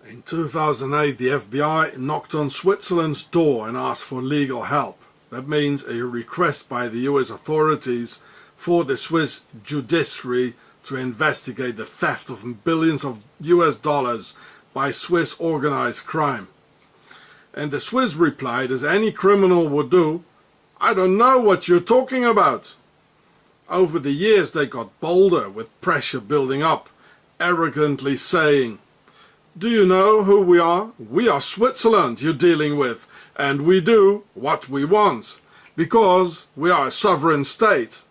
In 2008, the FBI knocked on Switzerland's door and asked for legal help. That means a request by the US authorities for the Swiss judiciary to investigate the theft of billions of US dollars by Swiss organized crime. And the Swiss replied, as any criminal would do, "I don't know what you're talking about." Over the years they got bolder, with pressure building up, arrogantly saying, "Do you know who we are? We are Switzerland you're dealing with, and we do what we want, because we are a sovereign state."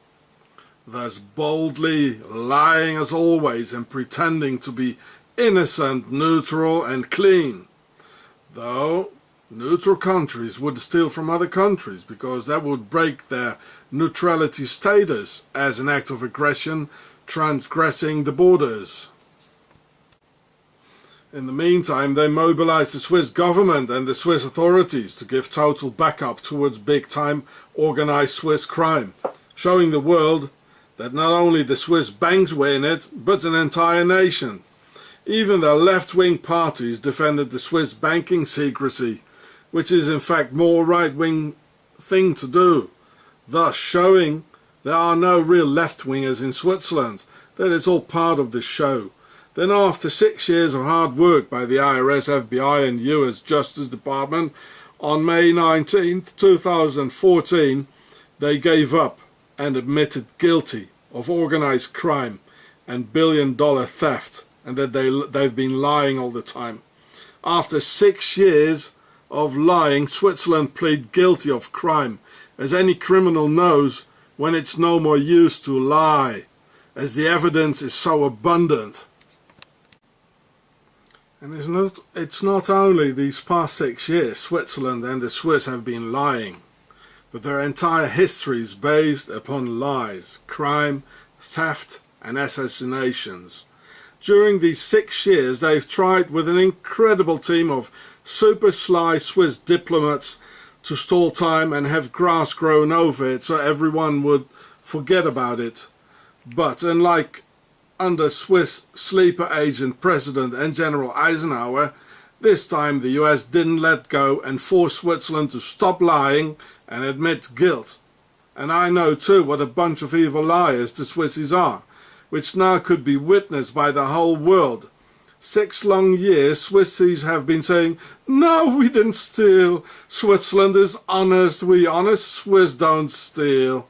Thus boldly lying as always and pretending to be innocent, neutral and clean. Though neutral countries would steal from other countries, because that would break their neutrality status as an act of aggression transgressing the borders. In the meantime, they mobilized the Swiss government and the Swiss authorities to give total backup towards big-time organized Swiss crime, showing the world that not only the Swiss banks were in it, but an entire nation. Even the left-wing parties defended the Swiss banking secrecy, which is in fact more right-wing thing to do, thus showing there are no real left-wingers in Switzerland, that it's all part of the show. Then after 6 years of hard work by the IRS, FBI and US Justice Department, on May 19th, 2014, they gave up and admitted guilty of organized crime and billion-dollar theft, and that they've been lying all the time. After 6 years of lying, Switzerland pleaded guilty of crime, as any criminal knows when it's no more use to lie, as the evidence is so abundant. And it's not only these past 6 years Switzerland and the Swiss have been lying, but their entire history is based upon lies, crime, theft and assassinations. During these 6 years they've tried with an incredible team of super sly Swiss diplomats to stall time and have grass grown over it so everyone would forget about it. But unlike under Swiss sleeper agent President and General Eisenhower, this time the US didn't let go and forced Switzerland to stop lying and admit guilt. And I know too what a bunch of evil liars the Swissies are, which now could be witnessed by the whole world. 6 long years Swissies have been saying, "No, we didn't steal. Switzerland is honest. We honest Swiss don't steal."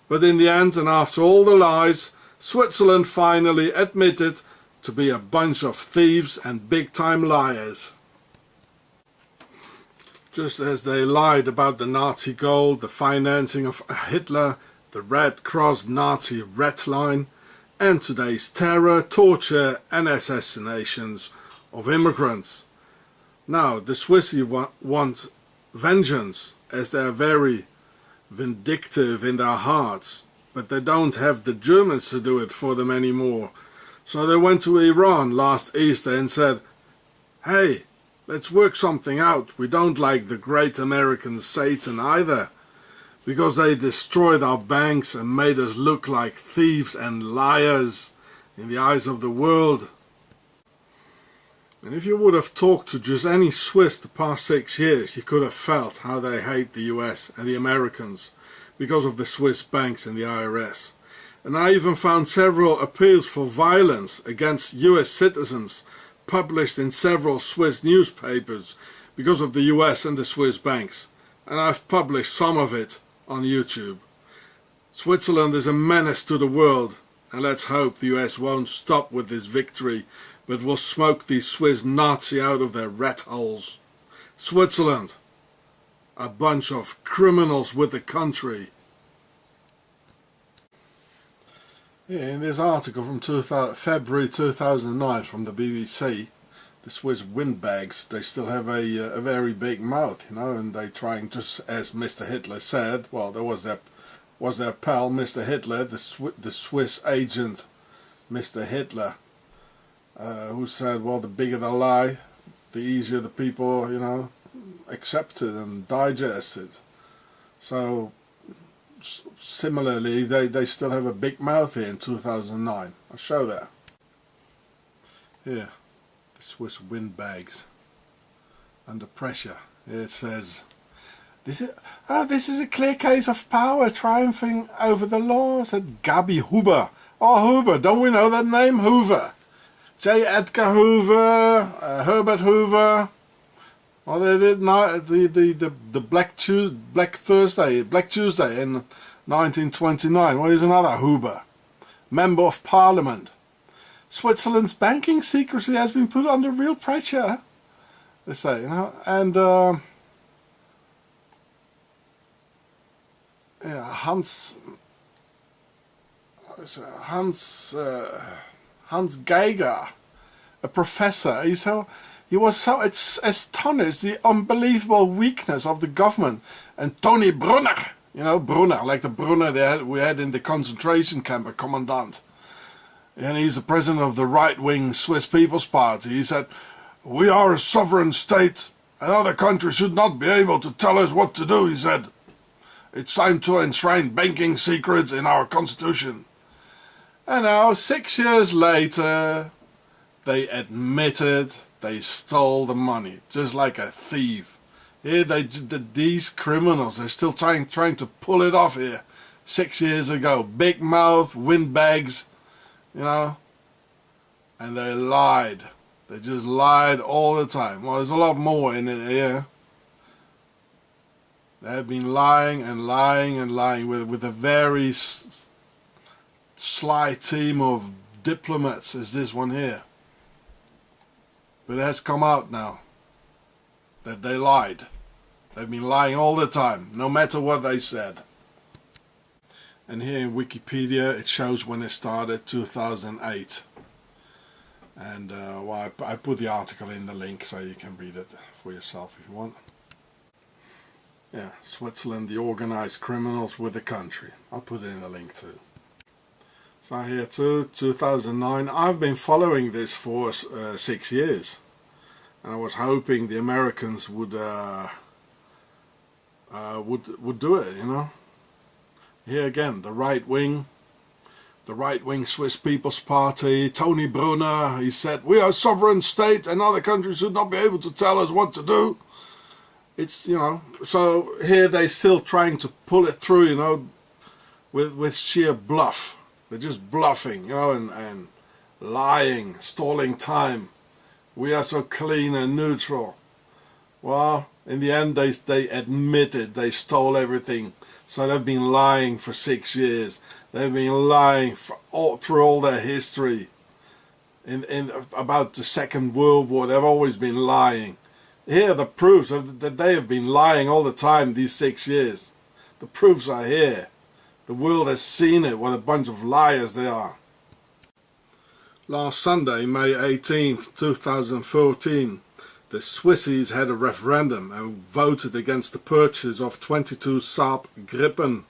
But in the end, and after all the lies, Switzerland finally admitted to be a bunch of thieves and big-time liars. Just as they lied about the Nazi gold, the financing of Hitler, the Red Cross Nazi Red Line, and today's terror, torture and assassinations of immigrants. Now the Swissie want vengeance, as they are very vindictive in their hearts, but they don't have the Germans to do it for them anymore. So they went to Iran last Easter and said, "Hey, let's work something out. We don't like the great American Satan either, because they destroyed our banks and made us look like thieves and liars in the eyes of the world." And if you would have talked to just any Swiss the past 6 years, you could have felt how they hate the US and the Americans because of the Swiss banks and the IRS. And I even found several appeals for violence against US citizens published in several Swiss newspapers because of the US and the Swiss banks. And I've published some of it on YouTube. Switzerland is a menace to the world, and let's hope the US won't stop with this victory, but will smoke these Swiss Nazi out of their rat holes. Switzerland, a bunch of criminals with the country. Yeah, in this article from February 2009 from the BBC, the Swiss windbags, they still have a very big mouth, you know, and they trying, just as Mr. Hitler said, well, there was their pal, Mr. Hitler, the Swiss agent, Mr. Hitler, who said, well, the bigger the lie, the easier the people, you know, accept it and digest it. So similarly, they still have a big mouth here in 2009. I'll show that. Here, the Swiss windbags under pressure. It says, this is a clear case of power triumphing over the law, said Gaby Hoover. Oh, Hoover, don't we know that name? Hoover. J. Edgar Hoover, Herbert Hoover. Well, they did the Black Tuesday in 1929. Well, here's another Hoover, Member of Parliament. Switzerland's banking secrecy has been put under real pressure, they say, you know, and yeah, Hans Geiger, a professor, he was so astonished the unbelievable weakness of the government. And Tony Brunner, you know, Brunner, like the Brunner we had in the concentration camp, a commandant. And he's the president of the right-wing Swiss People's Party. He said, "We are a sovereign state, and other countries should not be able to tell us what to do," he said. "It's time to enshrine banking secrets in our constitution." And now, 6 years later, they admitted they stole the money, just like a thief. Here, these criminals are still trying to pull it off here. 6 years ago, big mouth, windbags, you know, and they lied. They just lied all the time. Well, there's a lot more in it here. They have been lying and lying and lying with a very sly team of diplomats as this one here. But it has come out now that they lied. They've been lying all the time, no matter what they said. And here in Wikipedia it shows when it started, 2008. And well, I put the article in the link so you can read it for yourself if you want. Yeah, Switzerland, the organized criminals with the country. I'll put it in the link too. So here too, 2009. I've been following this for 6 years, and I was hoping the Americans would do it. You know. Here again, the right wing Swiss People's Party. Tony Brunner. He said, "We are a sovereign state, and other countries should not be able to tell us what to do." It's, you know. So here they're still trying to pull it through. You know, with sheer bluff. They're just bluffing, you know, and lying, stalling time. We are so clean and neutral. Well, in the end, they admitted they stole everything. So they've been lying for 6 years. They've been lying through all their history. In about the Second World War, they've always been lying. Here are the proofs that they have been lying all the time these 6 years. The proofs are here. The world has seen it, what a bunch of liars they are. Last Sunday, May 18th, 2014, the Swissies had a referendum and voted against the purchase of 22 Saab Gripen,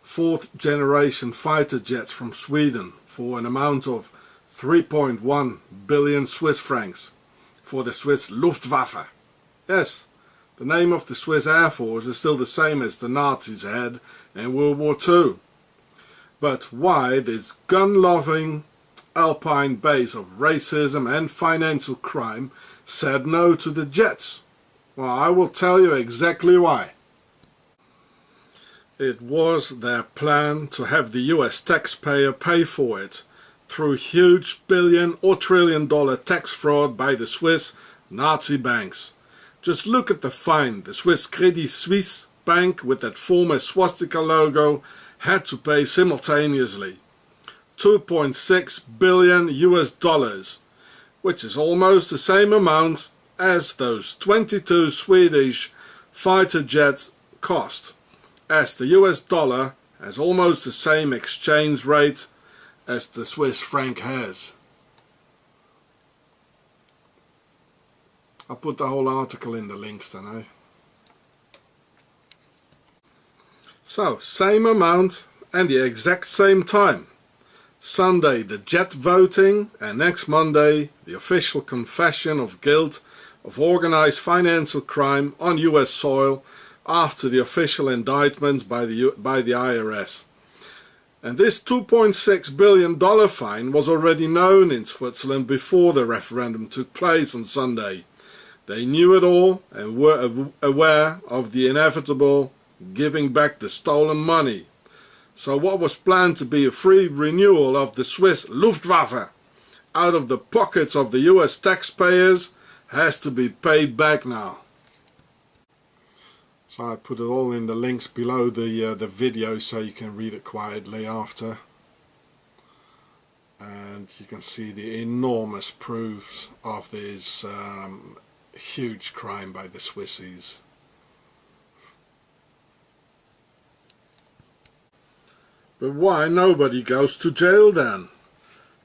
fourth-generation fighter jets from Sweden for an amount of 3.1 billion Swiss francs for the Swiss Luftwaffe. Yes, the name of the Swiss Air Force is still the same as the Nazis had in World War II. But why this gun-loving Alpine base of racism and financial crime said no to the jets? Well, I will tell you exactly why. It was their plan to have the US taxpayer pay for it through huge billion or trillion-dollar tax fraud by the Swiss Nazi banks. Just look at the fine the Swiss Credit Suisse bank with that former swastika logo had to pay simultaneously. 2.6 billion US dollars, which is almost the same amount as those 22 Swedish fighter jets cost, as the US dollar has almost the same exchange rate as the Swiss franc has. I'll put the whole article in the links then, eh? So, same amount and the exact same time. Sunday the jet voting, and next Monday the official confession of guilt of organized financial crime on US soil after the official indictments by the IRS. And this $2.6 billion fine was already known in Switzerland before the referendum took place on Sunday. They knew it all and were aware of the inevitable giving back the stolen money. So what was planned to be a free renewal of the Swiss Luftwaffe out of the pockets of the US taxpayers has to be paid back now. So I put it all in the links below the video so you can read it quietly after. And you can see the enormous proofs of this huge crime by the Swissies. But why nobody goes to jail then?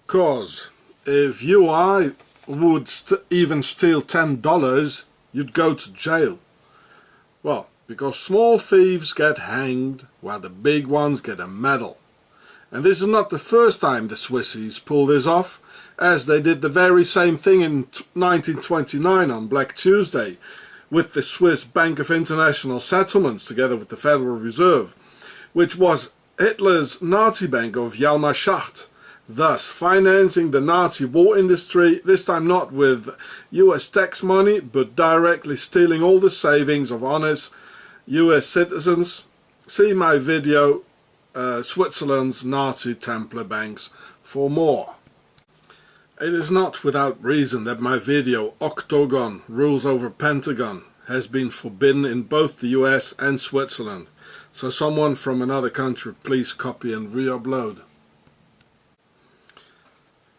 'Cause if you or I would even steal $10, you'd go to jail. Well, because small thieves get hanged while the big ones get a medal. And this is not the first time the Swissies pull this off, as they did the very same thing in 1929 on Black Tuesday with the Swiss Bank of International Settlements together with the Federal Reserve, which was Hitler's Nazi bank of Hjalmar Schacht, thus financing the Nazi war industry, this time not with US tax money, but directly stealing all the savings of honest US citizens. See my video, Switzerland's Nazi Templar Banks, for more. It is not without reason that my video, Octagon Rules Over Pentagon, has been forbidden in both the US and Switzerland. So someone from another country please copy and re-upload.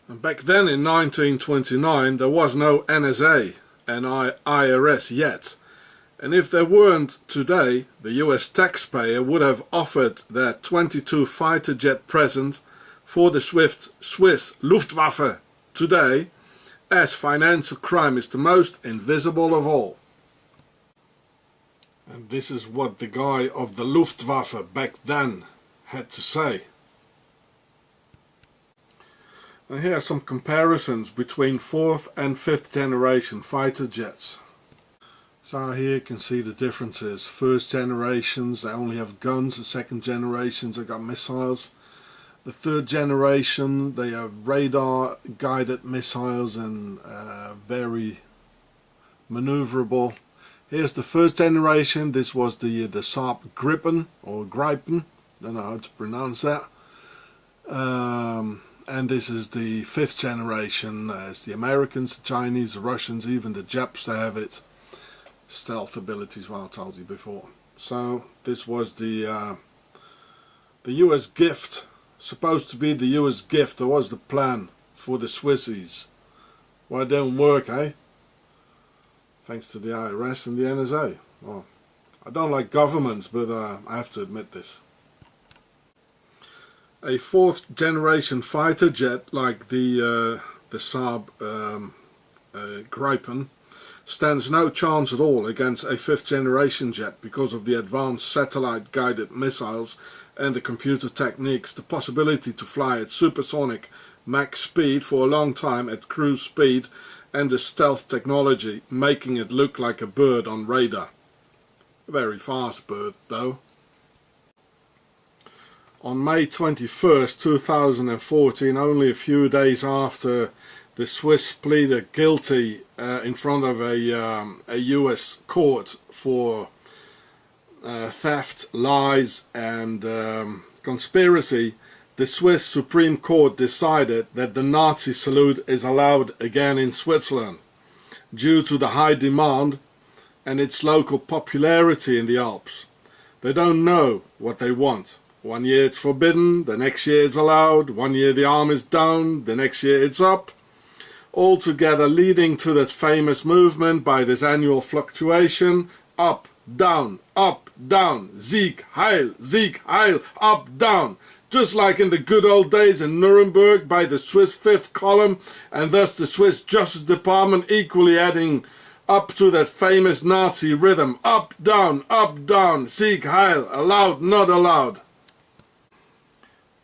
And back then in 1929 there was no NSA and IRS yet. And if there weren't today, the US taxpayer would have offered their 22 fighter jet present for the Swiss Luftwaffe today, as financial crime is the most invisible of all. And this is what the guy of the Luftwaffe back then had to say. And here are some comparisons between 4th and 5th generation fighter jets. So here you can see the differences. 1st generations, they only have guns. The 2nd generations, they got missiles. The 3rd generation, they have radar guided missiles and very maneuverable. Here's the 1st generation. This was the Saab Gripen or Gripen, don't know how to pronounce that. And this is the 5th generation, as the Americans, the Chinese, the Russians, even the Japs, they have it. Stealth abilities, well, I told you before. So this was the US gift, supposed to be the US gift. That was the plan for the Swissies. Well, it didn't work, eh? Thanks to the IRS and the NSA. Well, I don't like governments, but I have to admit this. A 4th generation fighter jet like the Saab Gripen stands no chance at all against a 5th generation jet because of the advanced satellite guided missiles and the computer techniques, the possibility to fly at supersonic Mach speed for a long time at cruise speed, and the stealth technology making it look like a bird on radar. A very fast bird though. On May 21st, 2014, only a few days after the Swiss pleaded guilty in front of a US court for theft, lies and conspiracy, the Swiss Supreme Court decided that the Nazi salute is allowed again in Switzerland due to the high demand and its local popularity in the Alps. They don't know what they want. One year it's forbidden, the next year it's allowed, one year the arm is down, the next year it's up. Altogether leading to that famous movement by this annual fluctuation, up, down, Sieg, Heil, up, down. Just like in the good old days in Nuremberg by the Swiss Fifth Column, and thus the Swiss Justice Department equally adding up to that famous Nazi rhythm, up, down, Sieg, Heil, allowed, not allowed.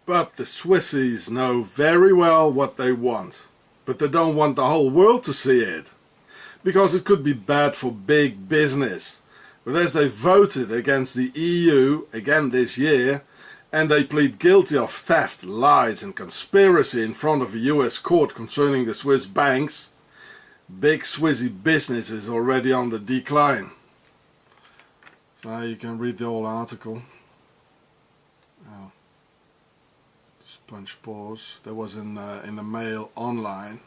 But the Swissies know very well what they want. But they don't want the whole world to see it, because it could be bad for big business. But as they voted against the EU again this year, and they plead guilty of theft, lies and conspiracy in front of a US court concerning the Swiss banks, big Swissy business is already on the decline. So you can read the whole article. Oh. Just punch pause. That was in the Mail Online.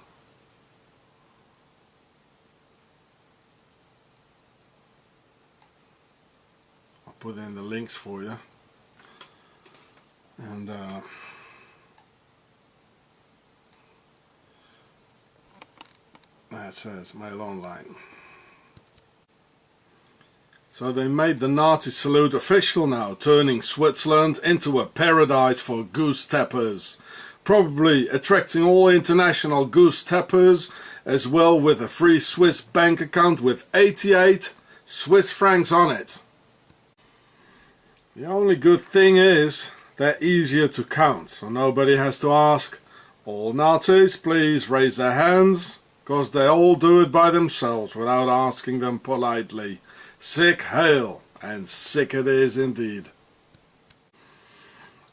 I'll put in the links for you. And that says Mail Online. So they made the Nazi salute official now, turning Switzerland into a paradise for goose steppers. Probably attracting all international goose steppers, as well with a free Swiss bank account with 88 Swiss francs on it. The only good thing is they're easier to count, so nobody has to ask, all Nazis please raise their hands, because they all do it by themselves without asking them politely. Sick hail, and sick it is indeed.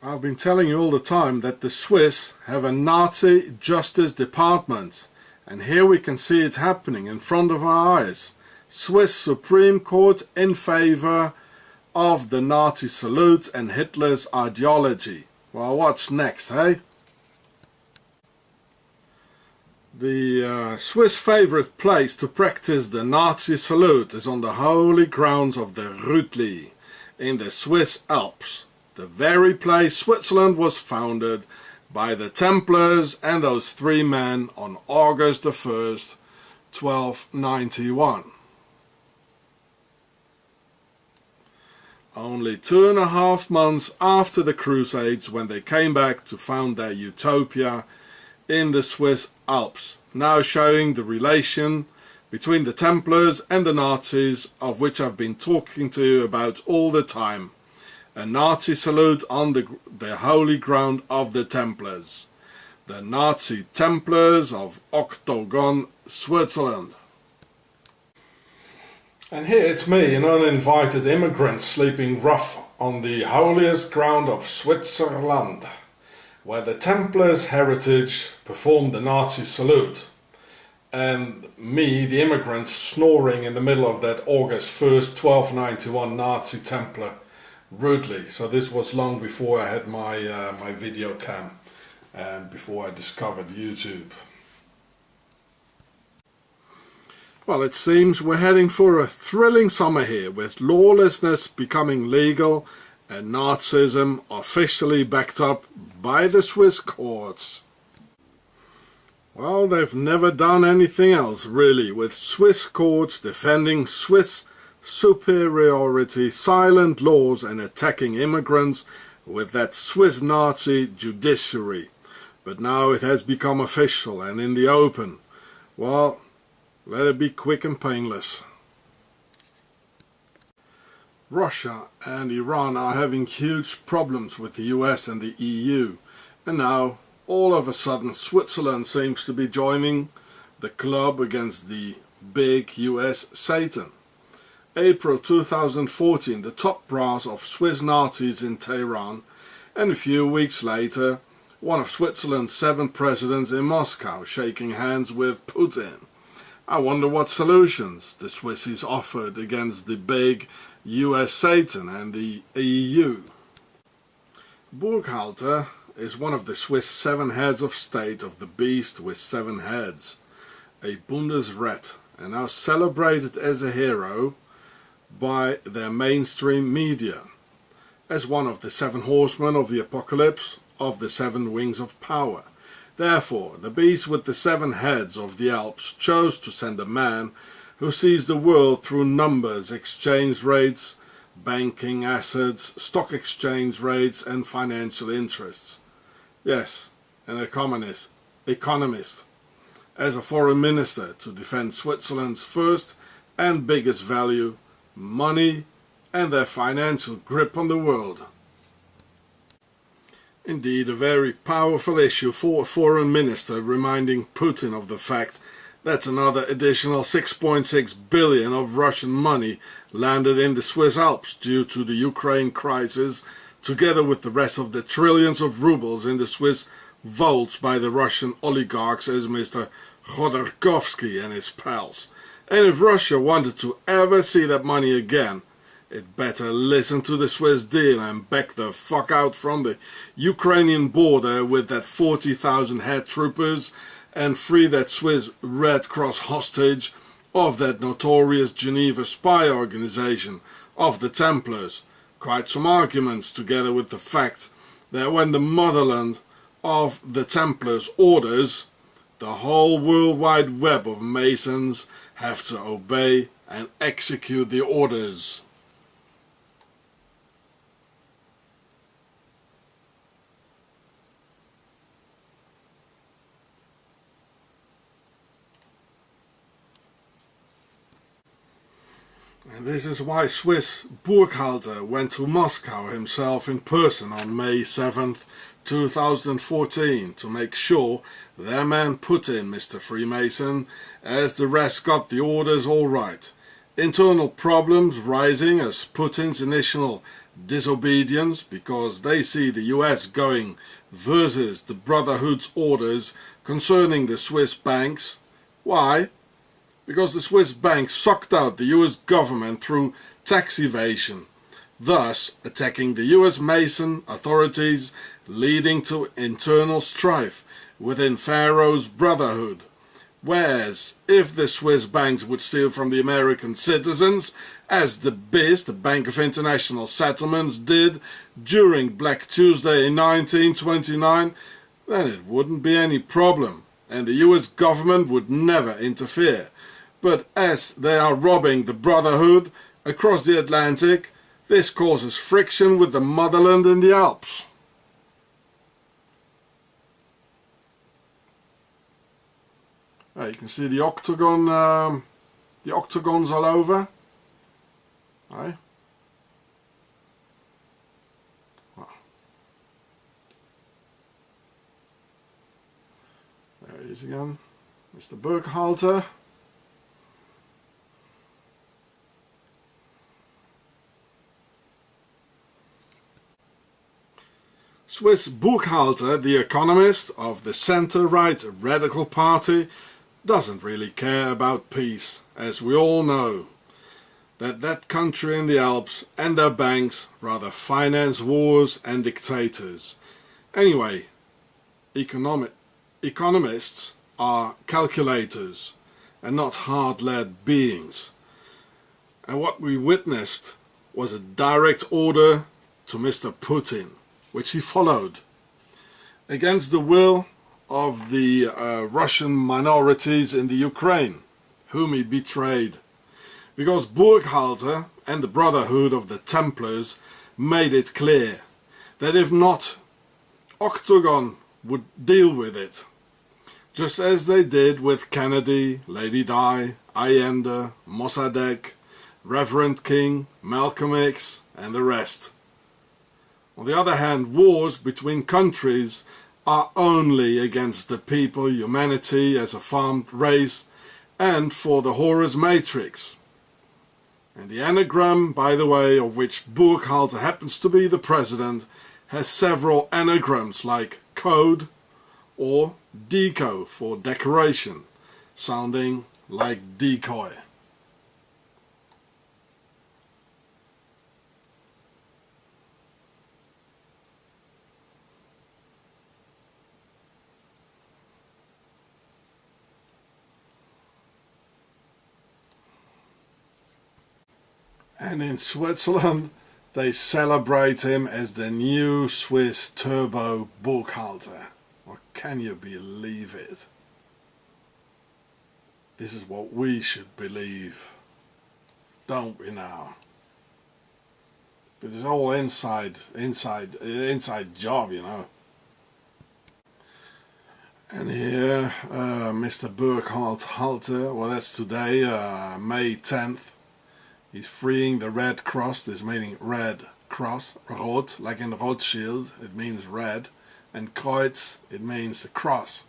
I've been telling you all the time that the Swiss have a Nazi Justice Department, and here we can see it happening in front of our eyes. Swiss Supreme Court in favor of the Nazi salute and Hitler's ideology. Well, what's next, eh? The Swiss favorite place to practice the Nazi salute is on the holy grounds of the Rütli in the Swiss Alps, the very place Switzerland was founded by the Templars and those three men on August the 1st, 1291. Only 2.5 months after the Crusades, when they came back to found their utopia in the Swiss Alps, now showing the relation between the Templars and the Nazis, of which I've been talking to you about all the time. A Nazi salute on the holy ground of the Templars. The Nazi Templars of Octogon, Switzerland. And here it's me, an uninvited immigrant, sleeping rough on the holiest ground of Switzerland, where the Templars' heritage performed the Nazi salute, and me, the immigrant, snoring in the middle of that August 1st, 1291 Nazi Templar rudely. So this was long before I had my my video cam and before I discovered YouTube. Well, it seems we're heading for a thrilling summer here, with lawlessness becoming legal and Nazism officially backed up by the Swiss courts. Well, they've never done anything else really, with Swiss courts defending Swiss superiority, silent laws and attacking immigrants with that Swiss Nazi judiciary. But now it has become official and in the open. Well, let it be quick and painless. Russia and Iran are having huge problems with the US and the EU, and now all of a sudden Switzerland seems to be joining the club against the big US Satan. April 2014, the top brass of Swiss Nazis in Tehran, and a few weeks later one of Switzerland's 7 presidents in Moscow shaking hands with Putin. I wonder what solutions the Swissies offered against the big US Satan and the EU. Burkhalter is one of the Swiss 7 heads of state of the beast with 7 heads, a Bundesrat, and now celebrated as a hero by their mainstream media, as one of the 7 horsemen of the apocalypse, of the 7 wings of power. Therefore, the beast with the 7 heads of the Alps chose to send a man who sees the world through numbers, exchange rates, banking assets, stock exchange rates and financial interests. Yes, an economist, as a foreign minister to defend Switzerland's first and biggest value, money, and their financial grip on the world. Indeed, a very powerful issue for a foreign minister, reminding Putin of the fact that another additional 6.6 billion of Russian money landed in the Swiss Alps due to the Ukraine crisis together with the rest of the trillions of rubles in the Swiss vaults by the Russian oligarchs as Mr. Khodorkovsky and his pals. And if Russia wanted to ever see that money again, it better listen to the Swiss deal and back the fuck out from the Ukrainian border with that 40,000 head troopers and free that Swiss Red Cross hostage of that notorious Geneva spy organization of the Templars. Quite some arguments together with the fact that when the motherland of the Templars orders, the whole worldwide web of Masons have to obey and execute the orders. And this is why Swiss Burkhalter went to Moscow himself in person on May 7th, 2014 to make sure their man Putin, Mr. Freemason, as the rest got the orders all right. Internal problems rising as Putin's initial disobedience because they see the US going versus the Brotherhood's orders concerning the Swiss banks. Why? Because the Swiss banks sucked out the US government through tax evasion, thus attacking the US Mason authorities, leading to internal strife within Pharaoh's Brotherhood. Whereas if the Swiss banks would steal from the American citizens, as the BIS, the Bank of International Settlements, did during Black Tuesday in 1929, then it wouldn't be any problem, and the US government would never interfere. But as they are robbing the Brotherhood across the Atlantic, this causes friction with the motherland in the Alps. You can see the octagon, the octagons all over. Well, there he is again, Mr. Burkhalter. Swiss Burkhalter, the economist of the centre-right radical party, doesn't really care about peace, as we all know. That country in the Alps and their banks rather finance wars and dictators. Anyway, economists are calculators and not hard-led beings. And what we witnessed was a direct order to Mr. Putin, which he followed, against the will of the Russian minorities in the Ukraine, whom he betrayed. Because Burkhalter and the Brotherhood of the Templars made it clear that if not, Octagon would deal with it, just as they did with Kennedy, Lady Di, Allende, Mossadegh, Reverend King, Malcolm X and the rest. On the other hand, wars between countries are only against the people, humanity as a farmed race, and for the Horus Matrix. And the anagram, by the way, of which Burkhalter happens to be the president, has several anagrams like code or deco for decoration, sounding like decoy. And in Switzerland, they celebrate him as the new Swiss Turbo Burkhalter. Or can you believe it? This is what we should believe, don't we now? But it's all inside job, you know. And here, Mr. Burkhalter, well, that's today, May 10th. He's freeing the Red Cross, this meaning Red Cross, Rot, like in Rothschild, it means red, and Kreuz, it means the cross.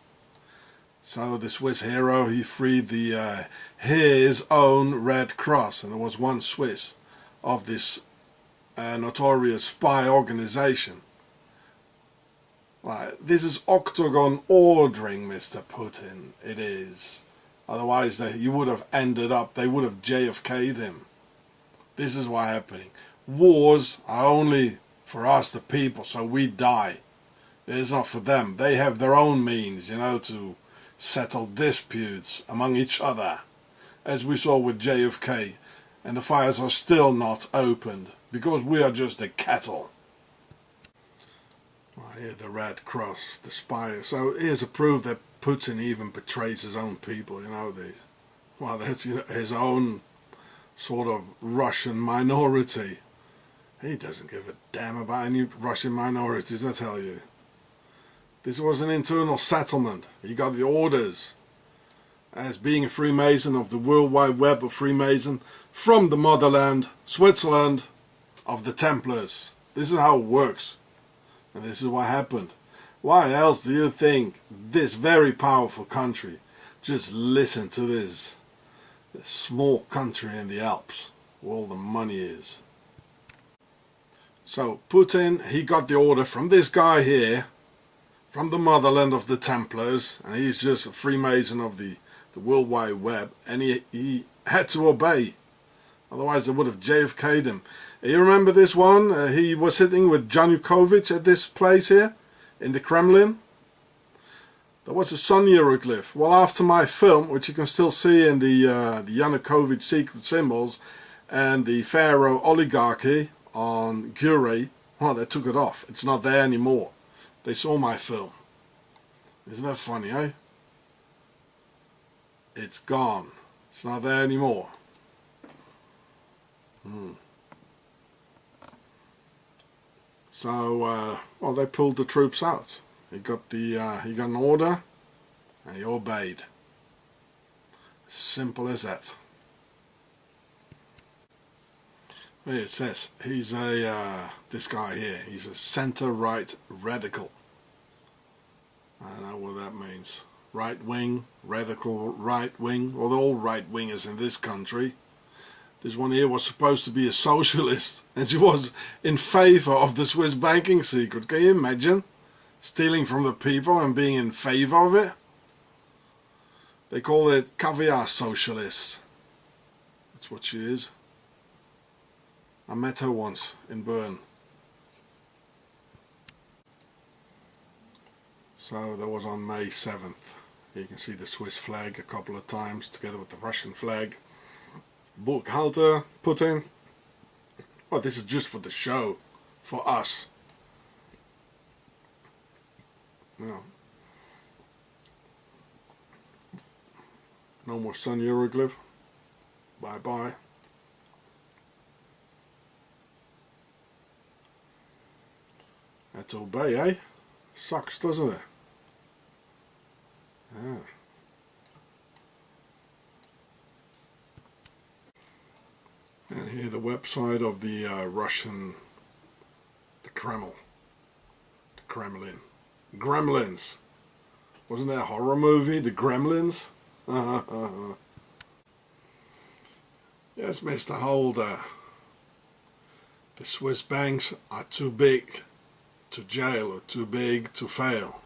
So the Swiss hero, he freed his own Red Cross, and there was one Swiss of this a notorious spy organization. Right, this is Octagon ordering Mr. Putin, it is. Otherwise he would have ended up, they would have JFK'd him. This is what's happening. Wars are only for us the people, so we die. It's not for them. They have their own means, you know, to settle disputes among each other. As we saw with JFK. And the files are still not opened, because we are just the cattle. Well, here the Red Cross, the spy. So here's a proof that Putin even betrays his own people, you know. Well, that's his own sort of Russian minority. He doesn't give a damn about any Russian minorities, I tell you. This was an internal settlement. He got the orders as being a Freemason of the World Wide Web of Freemason from the motherland, Switzerland, of the Templars. This is how it works. And this is what happened. Why else do you think this very powerful country just listen to this small country in the Alps where all the money is? So Putin, he got the order from this guy here, from the motherland of the Templars, and he's just a Freemason of the World Wide Web, and he had to obey. Otherwise they would have JFK'd him. You remember this one? He was sitting with Yanukovych at this place here, in the Kremlin. There was a sun hieroglyph. Well, after my film, which you can still see in the Yanukovych secret symbols, and the Pharaoh oligarchy on Gure, well, they took it off. It's not there anymore. They saw my film. Isn't that funny, eh? It's gone. It's not there anymore. So, well, they pulled the troops out. He got an order, and he obeyed. Simple as that. Here it says he's this guy here. He's a center-right radical. I don't know what that means. Right wing, radical right wing. Well, they're all right wingers in this country. This one here was supposed to be a socialist, and she was in favor of the Swiss banking secret. Can you imagine? Stealing from the people and being in favor of it? They call it caviar socialists. That's what she is. I met her once in Bern. So that was on May 7th. You can see the Swiss flag a couple of times together with the Russian flag. Buchhalter, Putin. Well, this is just for the show, for us. No. No more sun hieroglyph. Bye bye. Had to obey, eh? Sucks, doesn't it? Yeah. And here the website of the Russian, the Kremlin. Gremlins. Wasn't that a horror movie, The Gremlins? Yes, Mr. Holder. The Swiss banks are too big to jail or too big to fail.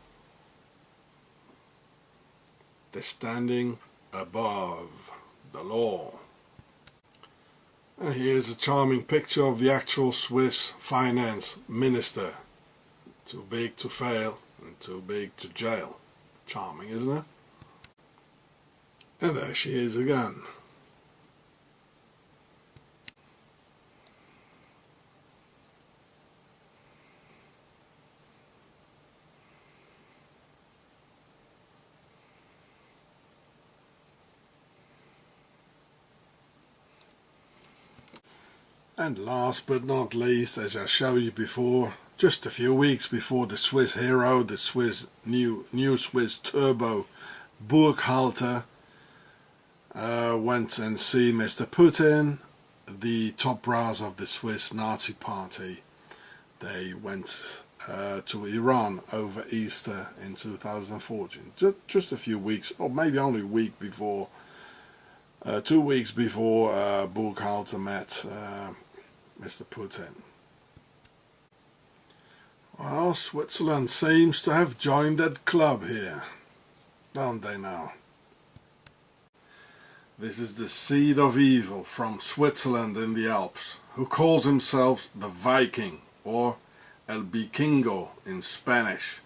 They're standing above the law. And here's a charming picture of the actual Swiss finance minister. Too big to fail and too big to jail. Charming, isn't it? And there she is again. And last but not least, as I showed you before, just a few weeks before the Swiss hero, the Swiss new Swiss turbo Buchhalter went and see Mr. Putin, the top brass of the Swiss Nazi party. They went to Iran over Easter in 2014. Just a few weeks, or maybe only a week before, 2 weeks before Buchhalter met Mr. Putin. Well, Switzerland seems to have joined that club here, don't they now? This is the seed of evil from Switzerland in the Alps, who calls himself the Viking, or El Vikingo in Spanish.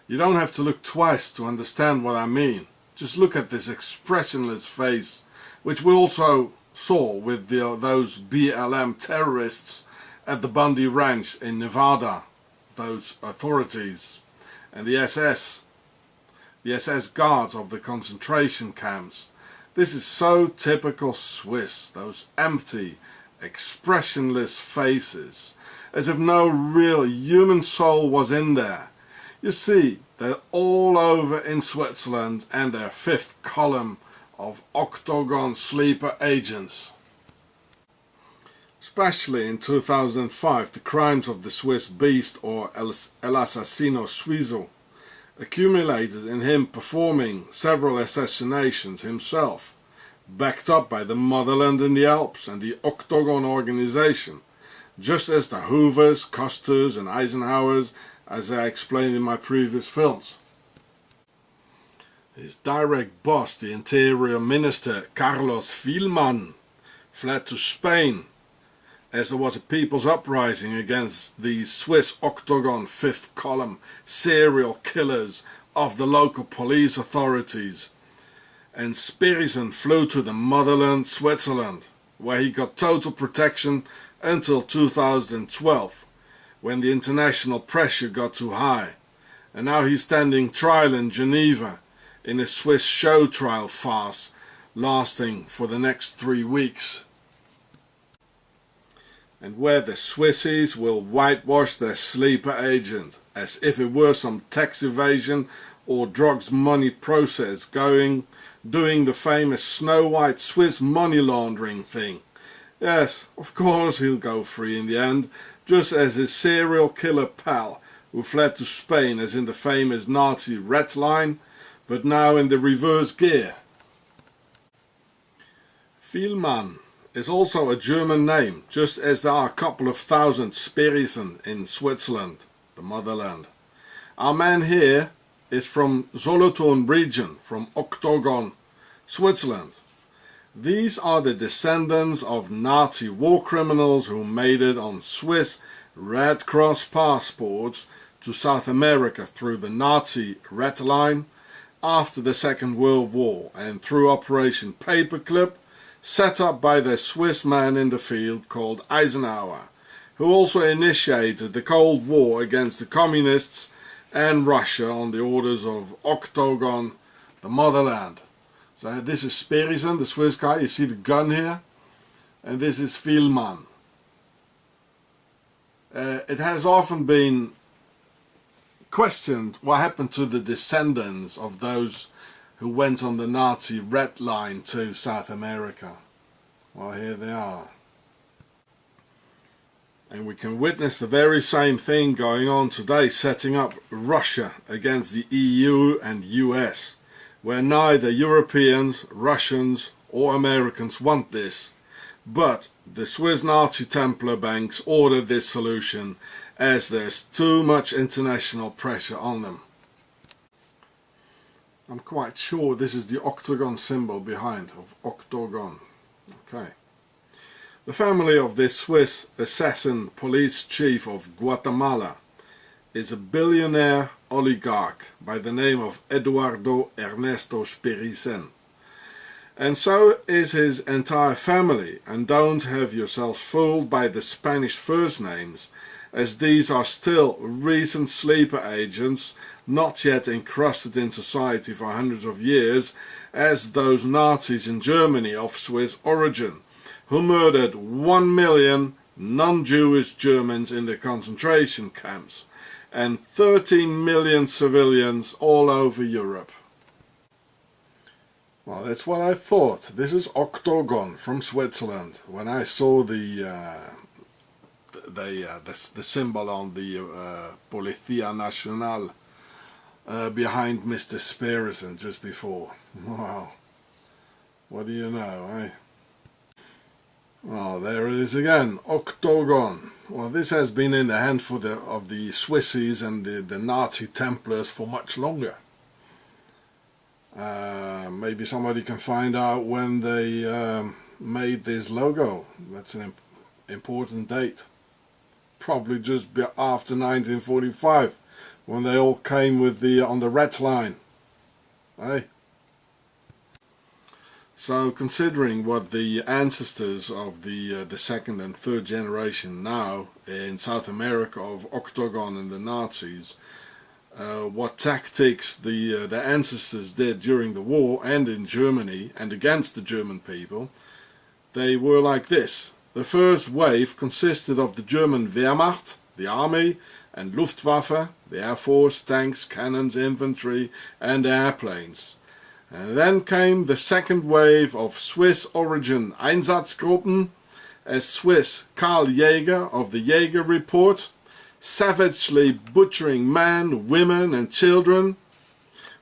You don't have to look twice to understand what I mean. Just look at this expressionless face, which we also saw with those BLM terrorists at the Bundy Ranch in Nevada, those authorities, and the SS guards of the concentration camps. This is so typical Swiss, those empty, expressionless faces, as if no real human soul was in there. You see, they're all over in Switzerland and their fifth column of Octagon sleeper agents. Especially in 2005, the crimes of the Swiss beast, or El Assassino Suizo, accumulated in him performing several assassinations himself, backed up by the Motherland in the Alps and the Octagon organization, just as the Hoovers, Costers and Eisenhowers, as I explained in my previous films. His direct boss, the Interior Minister Carlos Fielmann, fled to Spain as there was a people's uprising against these Swiss Octagon fifth column serial killers of the local police authorities. And Spirizen flew to the motherland, Switzerland, where he got total protection until 2012, when the international pressure got too high. And now he's standing trial in Geneva in a Swiss show trial farce lasting for the next 3 weeks. And where the Swissies will whitewash their sleeper agent as if it were some tax evasion or drugs money process doing the famous Snow White Swiss money laundering thing. Yes, of course he'll go free in the end, just as his serial killer pal who fled to Spain as in the famous Nazi Red Line, but now in the reverse gear. Fielmann is also a German name, just as there are a couple of thousand Spirizen in Switzerland, the motherland. Our man here is from Solothurn region, from Octagon, Switzerland. These are the descendants of Nazi war criminals who made it on Swiss Red Cross passports to South America through the Nazi Red Line after the Second World War and through Operation Paperclip, set up by the Swiss man in the field called Eisenhower, who also initiated the Cold War against the Communists and Russia on the orders of Octagon, the motherland. So this is Spirizen, the Swiss guy, you see the gun here, and this is Fielmann. It has often been questioned what happened to the descendants of those who went on the Nazi Red Line to South America. Well, here they are. And we can witness the very same thing going on today, setting up Russia against the EU and US, where neither Europeans, Russians or Americans want this. But the Swiss Nazi Templar banks ordered this solution as there's too much international pressure on them. I'm quite sure this is the octagon symbol behind, of Octagon. Okay. The family of this Swiss assassin police chief of Guatemala is a billionaire oligarch by the name of Eduardo Ernesto Spirizen. And so is his entire family, and don't have yourselves fooled by the Spanish first names, as these are still recent sleeper agents, not yet encrusted in society for hundreds of years, as those Nazis in Germany of Swiss origin, who murdered 1 million non-Jewish Germans in the concentration camps, and 13 million civilians all over Europe. Well, that's what I thought. This is Octagon from Switzerland. When I saw the symbol on the Policia Nacional behind Mr. Spirizen just before. Wow. What do you know, eh? Oh, there it is again. Octagon. Well, this has been in the hand of the Swissies and the Nazi Templars for much longer. Maybe somebody can find out when they made this logo. That's an important date. Probably just after 1945, when they all came with on the red line. Hey? So, considering what the ancestors of the second and third generation now in South America of Octagon and the Nazis, what tactics the ancestors did during the war and in Germany and against the German people, they were like this. The first wave consisted of the German Wehrmacht, the army, and Luftwaffe, the air force, tanks, cannons, infantry, and airplanes. And then came the second wave of Swiss origin Einsatzgruppen, as Swiss Karl Jäger of the Jäger Report, savagely butchering men, women and children.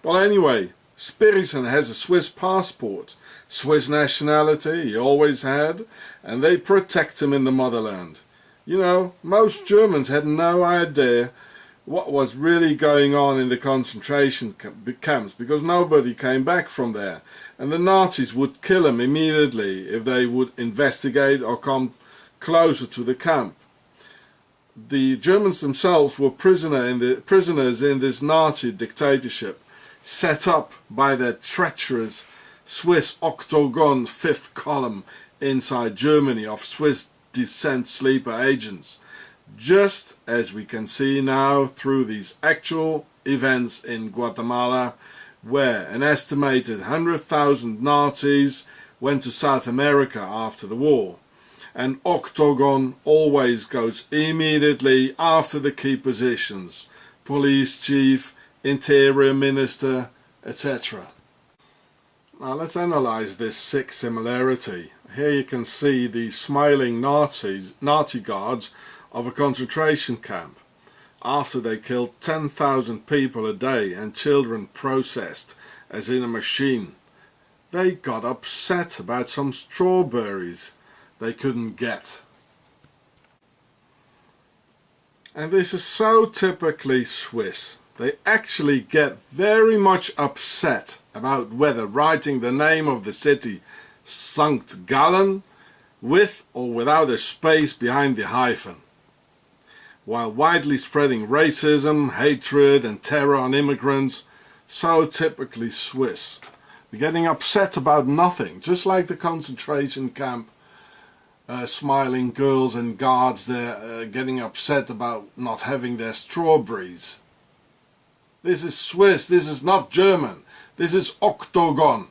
Well, anyway, Spirison has a Swiss passport, Swiss nationality, he always had, and they protect him in the motherland. You know, most Germans had no idea what was really going on in the concentration camps, because nobody came back from there, and the Nazis would kill them immediately if they would investigate or come closer to the camp. The Germans themselves were prisoners in this Nazi dictatorship, set up by that treacherous Swiss Octagon fifth column inside Germany of Swiss descent sleeper agents, just as we can see now through these actual events in Guatemala, where an estimated 100,000 Nazis went to South America after the war, and Octagon always goes immediately after the key positions, police chief, interior minister, etc. Now let's analyze this sick similarity. Here you can see the smiling Nazi guards of a concentration camp after they killed 10,000 people a day and children processed as in a machine. They got upset about some strawberries they couldn't get. And this is so typically Swiss. They actually get very much upset about whether writing the name of the city St. Gallen with or without a space behind the hyphen, while widely spreading racism, hatred and terror on immigrants, so typically Swiss. They're getting upset about nothing, just like the concentration camp smiling girls and guards there getting upset about not having their strawberries. This is Swiss, this is not German, this is Octagon.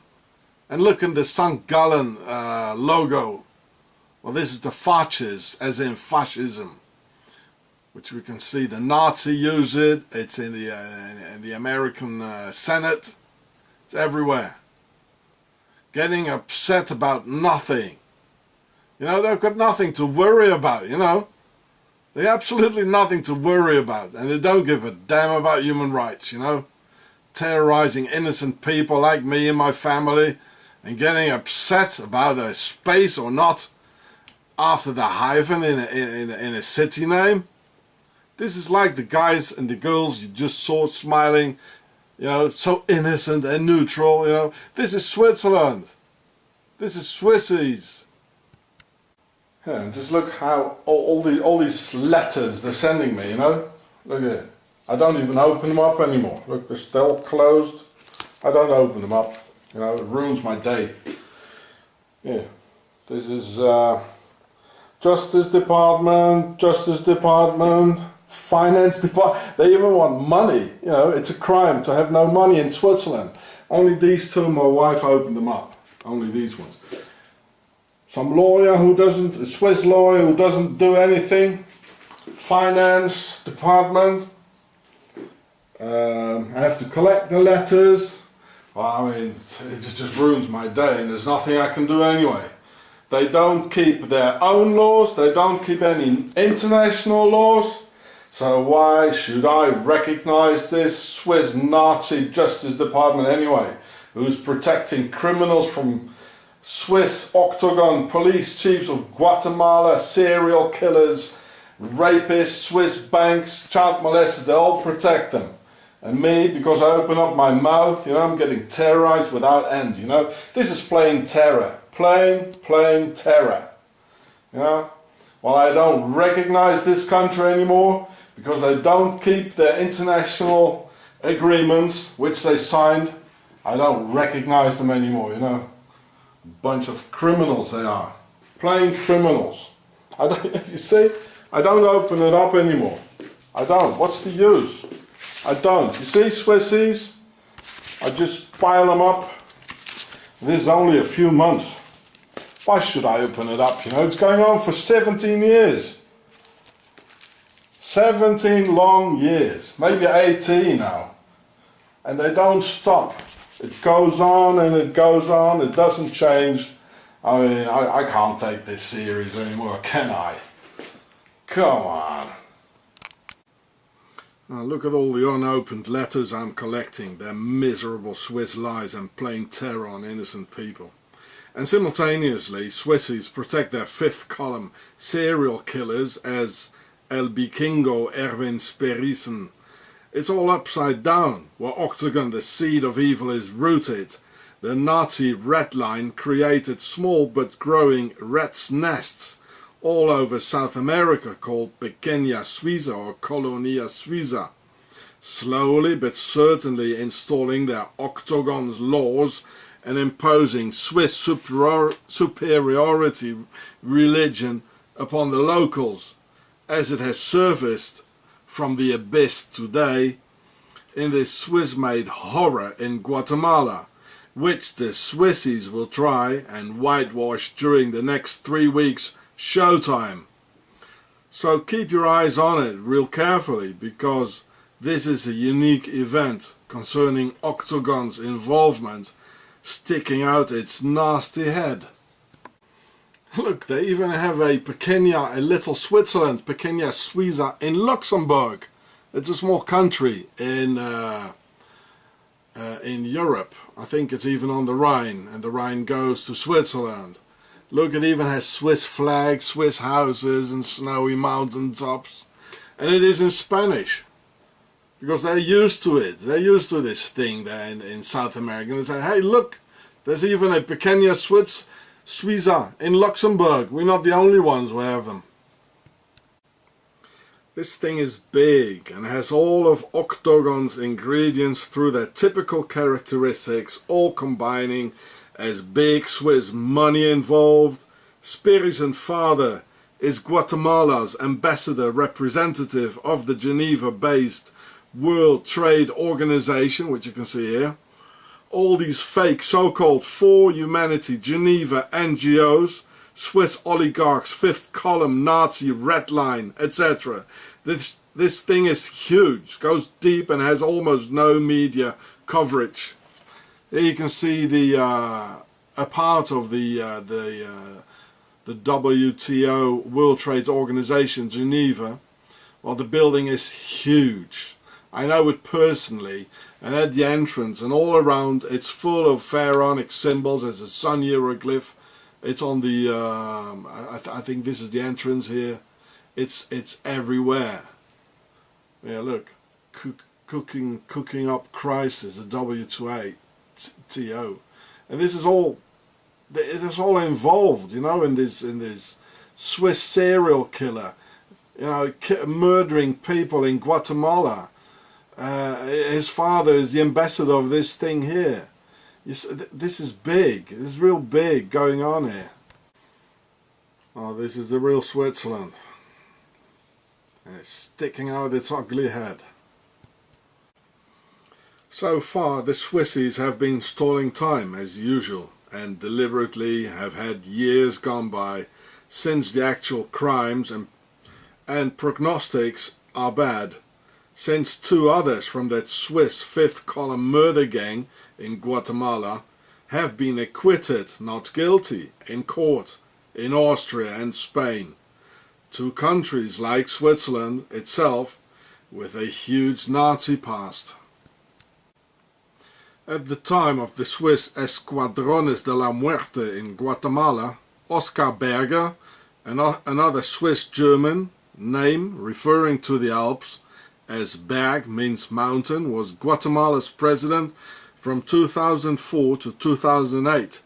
And look in the St. Gallen logo. Well, this is the Fasces, as in fascism, which we can see the Nazi use it. It's in the American Senate. It's everywhere. Getting upset about nothing. You know, they've got nothing to worry about, you know. They absolutely nothing to worry about, and they don't give a damn about human rights, you know. Terrorizing innocent people like me and my family, and getting upset about a space or not after the hyphen in a city name. This is like the guys and the girls you just saw smiling, you know, so innocent and neutral, you know. This is Switzerland. This is Swissies. Yeah, and just look how all these letters they're sending me, you know. Look at it. I don't even open them up anymore. Look, they're still closed. I don't open them up. You know, it ruins my day. Yeah, this is Justice Department, Finance Department. They even want money. You know, it's a crime to have no money in Switzerland. Only these two, my wife opened them up. Only these ones. Some lawyer who doesn't, a Swiss lawyer who doesn't do anything. Finance Department. I have to collect the letters. Well, I mean, it just ruins my day, and there's nothing I can do anyway. They don't keep their own laws, they don't keep any international laws, so why should I recognize this Swiss Nazi Justice Department anyway, who's protecting criminals from Swiss Octagon police chiefs of Guatemala, serial killers, rapists, Swiss banks, child molesters, they all protect them. And me, because I open up my mouth, you know, I'm getting terrorized without end, you know. This is plain terror. Plain terror. You know. Well, I don't recognize this country anymore because they don't keep their international agreements which they signed. I don't recognize them anymore, you know. Bunch of criminals they are. Plain criminals. I don't, you see, I don't open it up anymore. I don't. What's the use? I don't. You see, Swissies? I just pile them up. This is only a few months. Why should I open it up? You know, it's going on for 17 years. 17 long years. Maybe 18 now. And they don't stop. It goes on and it goes on. It doesn't change. I mean, I can't take this series anymore, can I? Come on. Now look at all the unopened letters I'm collecting. They're miserable Swiss lies and plain terror on innocent people. And simultaneously, Swissies protect their fifth column serial killers as El Vikingo Erwin Sperrisen. It's all upside down, where Octagon, the seed of evil, is rooted. The Nazi red line created small but growing rat's nests all over South America called Pequeña Suiza or Colonia Suiza, slowly but certainly installing their Octagon's laws and imposing Swiss superiority religion upon the locals, as it has surfaced from the abyss today in this Swiss-made horror in Guatemala, which the Swissies will try and whitewash during the next 3 weeks showtime. So keep your eyes on it real carefully, because this is a unique event concerning Octagon's involvement sticking out its nasty head. Look, they even have a little Switzerland, Pequeña Suiza in Luxembourg. It's a small country in Europe. I think it's even on the Rhine, and the Rhine goes to Switzerland. Look, it even has Swiss flags, Swiss houses and snowy mountain tops. And it is in Spanish. Because they're used to it. They're used to this thing there in South America. And they say, hey, look, there's even a Pequeña Suiza in Luxembourg. We're not the only ones who have them. This thing is big and has all of Octagon's ingredients through their typical characteristics, all combining as big Swiss money involved. Sperrisen's father is Guatemala's ambassador representative of the Geneva-based World Trade Organization, which you can see here. All these fake so-called For Humanity Geneva NGOs, Swiss oligarchs, fifth column, Nazi red line, etc. This thing is huge, goes deep and has almost no media coverage. Here you can see a part of the WTO, World Trade Organization, Geneva. Well, the building is huge. I know it personally, and at the entrance and all around it's full of pharaonic symbols. There's a sun hieroglyph. It's on the I think this is the entrance here. It's everywhere. Yeah, look, cooking up crisis, a WTO, and this is all involved, you know, in this Swiss serial killer, you know, murdering people in Guatemala. His father is the ambassador of this thing here. This is big. This is real big going on here. Oh, this is the real Switzerland. And it's sticking out its ugly head. So far, the Swissies have been stalling time as usual, and deliberately have had years gone by since the actual crimes and prognostics are bad, since 2 others from that Swiss fifth column murder gang in Guatemala have been acquitted, not guilty, in court in Austria and Spain. 2 countries like Switzerland itself with a huge Nazi past. At the time of the Swiss Escuadrones de la Muerte in Guatemala, Oscar Berger, another Swiss German, name referring to the Alps, as Berg means mountain, was Guatemala's president from 2004 to 2008.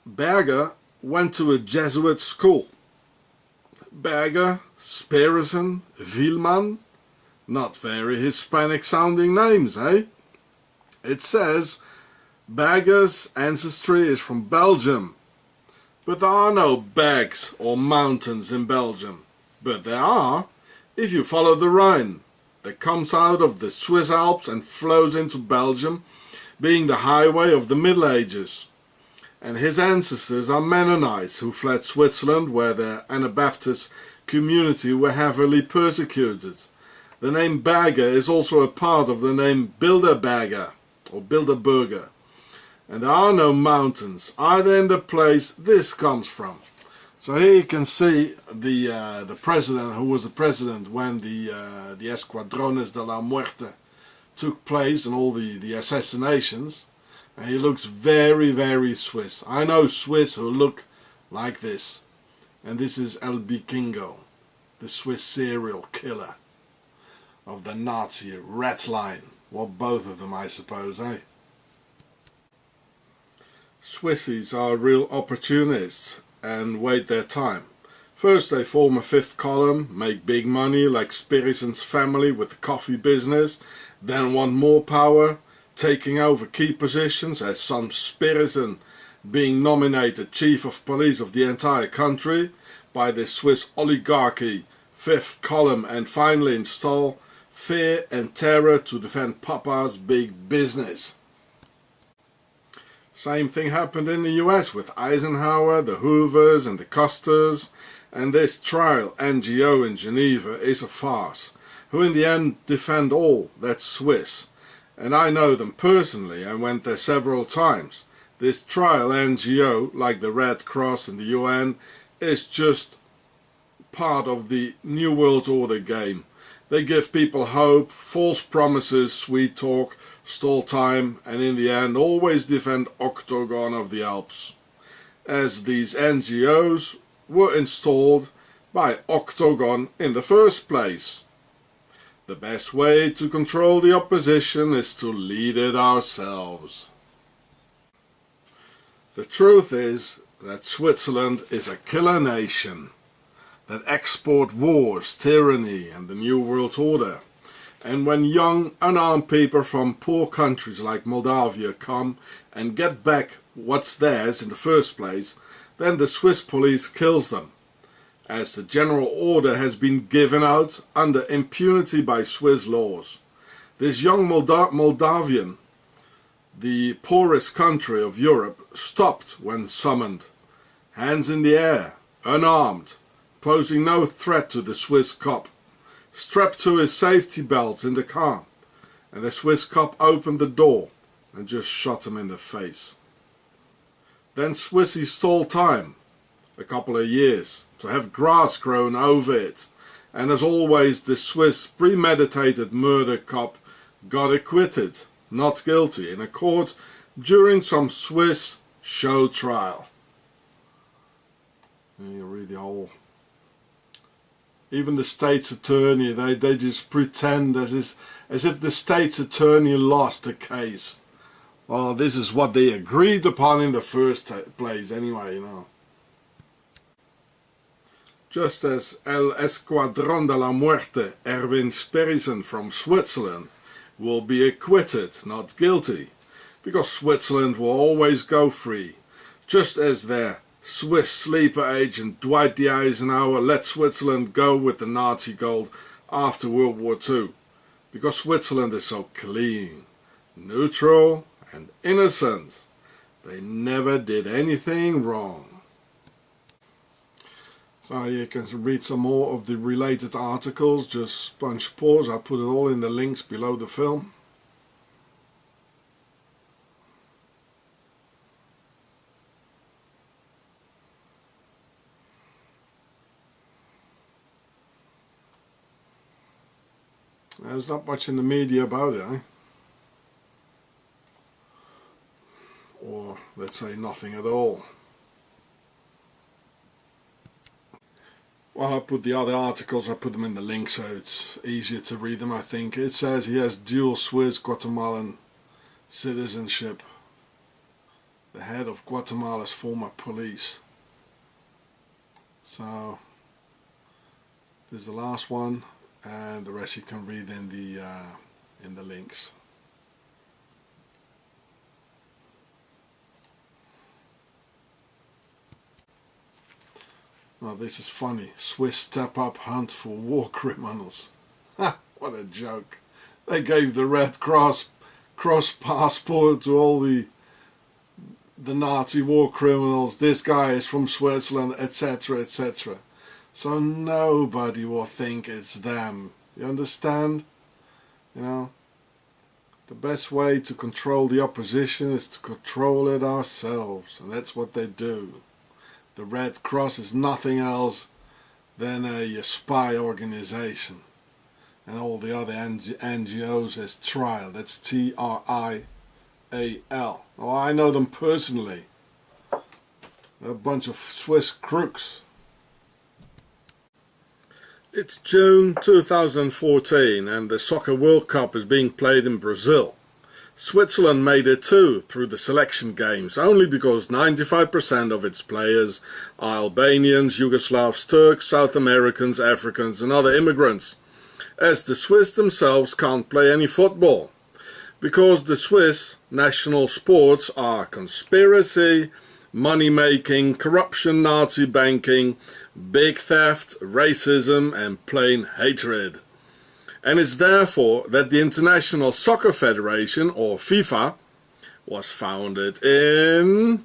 Berger went to a Jesuit school. Berger, Sperison, Wielman, not very Hispanic sounding names, eh? It says Berger's ancestry is from Belgium, but there are no bergs or mountains in Belgium. But there are if you follow the Rhine that comes out of the Swiss Alps and flows into Belgium, being the highway of the Middle Ages. And his ancestors are Mennonites who fled Switzerland, where their Anabaptist community were heavily persecuted. The name Berger is also a part of the name Bilderberger or Bilderberger. And there are no mountains either in the place this comes from. So here you can see the president, who was the president when the Escuadrones de la Muerte took place and all the assassinations. And he looks very, very Swiss. I know Swiss who look like this. And this is El Vikingo, the Swiss serial killer of the Nazi rat line. Well, both of them, I suppose, eh? Swissies are real opportunists and wait their time. First they form a fifth column, make big money like Spirison's family with the coffee business, then want more power, taking over key positions as son Spirison being nominated chief of police of the entire country by the Swiss oligarchy, fifth column, and finally install fear and terror to defend Papa's big business. Same thing happened in the US with Eisenhower, the Hoovers and the Costers, and this trial NGO in Geneva is a farce, who in the end defend all that's Swiss. And I know them personally, I went there several times. This trial NGO, like the Red Cross and the UN, is just part of the New World Order game. They give people hope, false promises, sweet talk, stall time, and in the end always defend Octagon of the Alps, as these NGOs were installed by Octagon in the first place. The best way to control the opposition is to lead it ourselves. The truth is that Switzerland is a killer nation that export wars, tyranny and the New World Order. And when young, unarmed people from poor countries like Moldavia come and get back what's theirs in the first place, then the Swiss police kills them, as the general order has been given out under impunity by Swiss laws. This young Moldavian, the poorest country of Europe, stopped when summoned, hands in the air, unarmed, posing no threat to the Swiss cop, strapped to his safety belts in the car, and the Swiss cop opened the door and just shot him in the face. Then Swissy stole time, a couple of years, to have grass grown over it, and as always the Swiss premeditated murder cop got acquitted, not guilty, in a court during some Swiss show trial. And you read the whole... Even the state's attorney, they just pretend as if the state's attorney lost the case. Well, this is what they agreed upon in the first place anyway, you know. Just as El Escuadrón de la Muerte, Erwin Sperison from Switzerland, will be acquitted, not guilty, because Switzerland will always go free, just as their Swiss sleeper agent Dwight D. Eisenhower let Switzerland go with the Nazi gold after World War II, because Switzerland is so clean, neutral and innocent. They never did anything wrong. So you can read some more of the related articles, just punch pause, I'll put it all in the links below the film. There's not much in the media about it, eh? Or let's say nothing at all. Well, I put the other articles, I put them in the link so it's easier to read them, I think. It says he has dual Swiss Guatemalan citizenship. The head of Guatemala's former police. So, this is the last one, and the rest you can read in the links. Now this is funny. Swiss step-up hunt for war criminals. Ha! What a joke. They gave the Red Cross passport to all the Nazi war criminals. This guy is from Switzerland, etc., etc. So nobody will think it's them. You understand? You know? The best way to control the opposition is to control it ourselves. And that's what they do. The Red Cross is nothing else than a spy organization. And all the other NGOs is trial. That's TRIAL. Oh, I know them personally. They're a bunch of Swiss crooks. It's June 2014 and the Soccer World Cup is being played in Brazil. Switzerland made it too through the selection games, only because 95% of its players are Albanians, Yugoslavs, Turks, South Americans, Africans and other immigrants, as the Swiss themselves can't play any football. Because the Swiss national sports are conspiracy, money-making, corruption, Nazi banking, big theft, racism and plain hatred. And it's therefore that the International Soccer Federation, or FIFA, was founded in,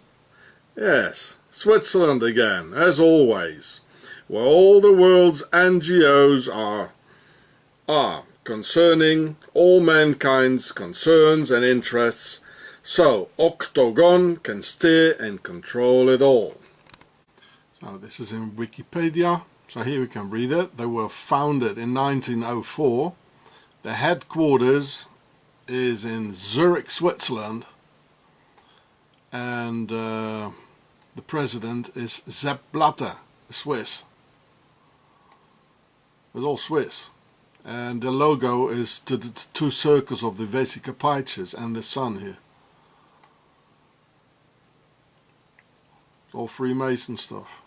yes, Switzerland again, as always, where all the world's NGOs are concerning all mankind's concerns and interests, so Octagon can steer and control it all. So this is in Wikipedia. So here we can read it. They were founded in 1904. The headquarters is in Zurich, Switzerland. And the president is Sepp Blatter, Swiss. It's all Swiss. And the logo is the two circles of the Vesica Piscis and the sun here. All Freemason stuff.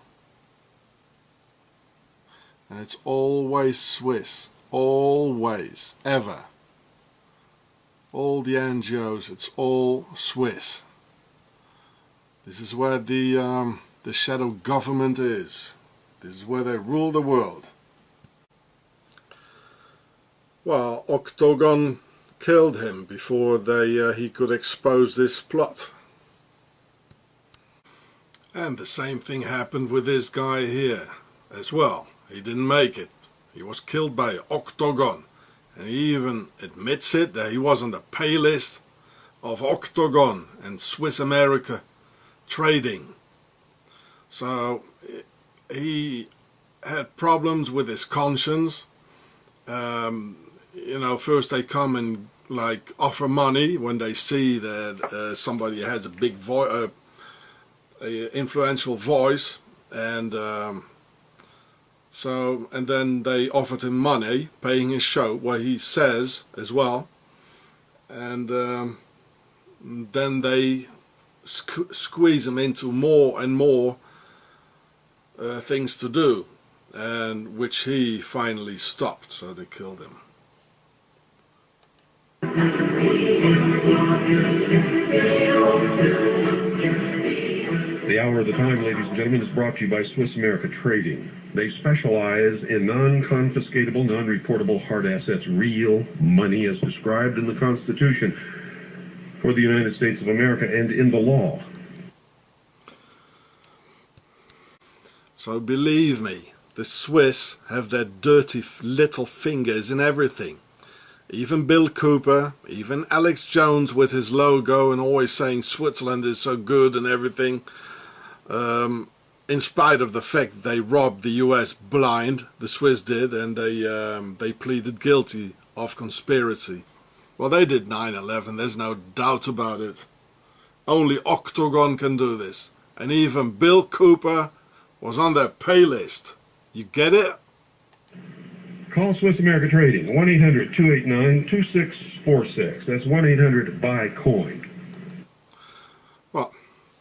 And it's always Swiss. Always. Ever. All the NGOs, it's all Swiss. This is where the shadow government is. This is where they rule the world. Well, Octagon killed him before he could expose this plot. And the same thing happened with this guy here as well. He didn't make it. He was killed by Octagon. And he even admits it, that he was on the pay list of Octagon and Swiss America trading. So he had problems with his conscience. You know, first they come and like offer money when they see that somebody has a big voice, influential voice, and and then they offered him money, paying his show, where he says as well, and then they squeeze him into more and more things to do, and which he finally stopped, so they killed him. The Hour of the Time, ladies and gentlemen, is brought to you by Swiss America Trading. They specialize in non-confiscatable, non-reportable hard assets, real money as described in the Constitution for the United States of America and in the law. So believe me, the Swiss have their dirty little fingers in everything. Even Bill Cooper, even Alex Jones with his logo and always saying Switzerland is so good and everything. In spite of the fact they robbed the US blind, the Swiss did, and they pleaded guilty of conspiracy. Well, they did 9/11, there's no doubt about it. Only Octagon can do this. And even Bill Cooper was on their pay list. You get it? Call Swiss America Trading, 1-800-289-2646. That's 1-800-BUY-COIN. Well,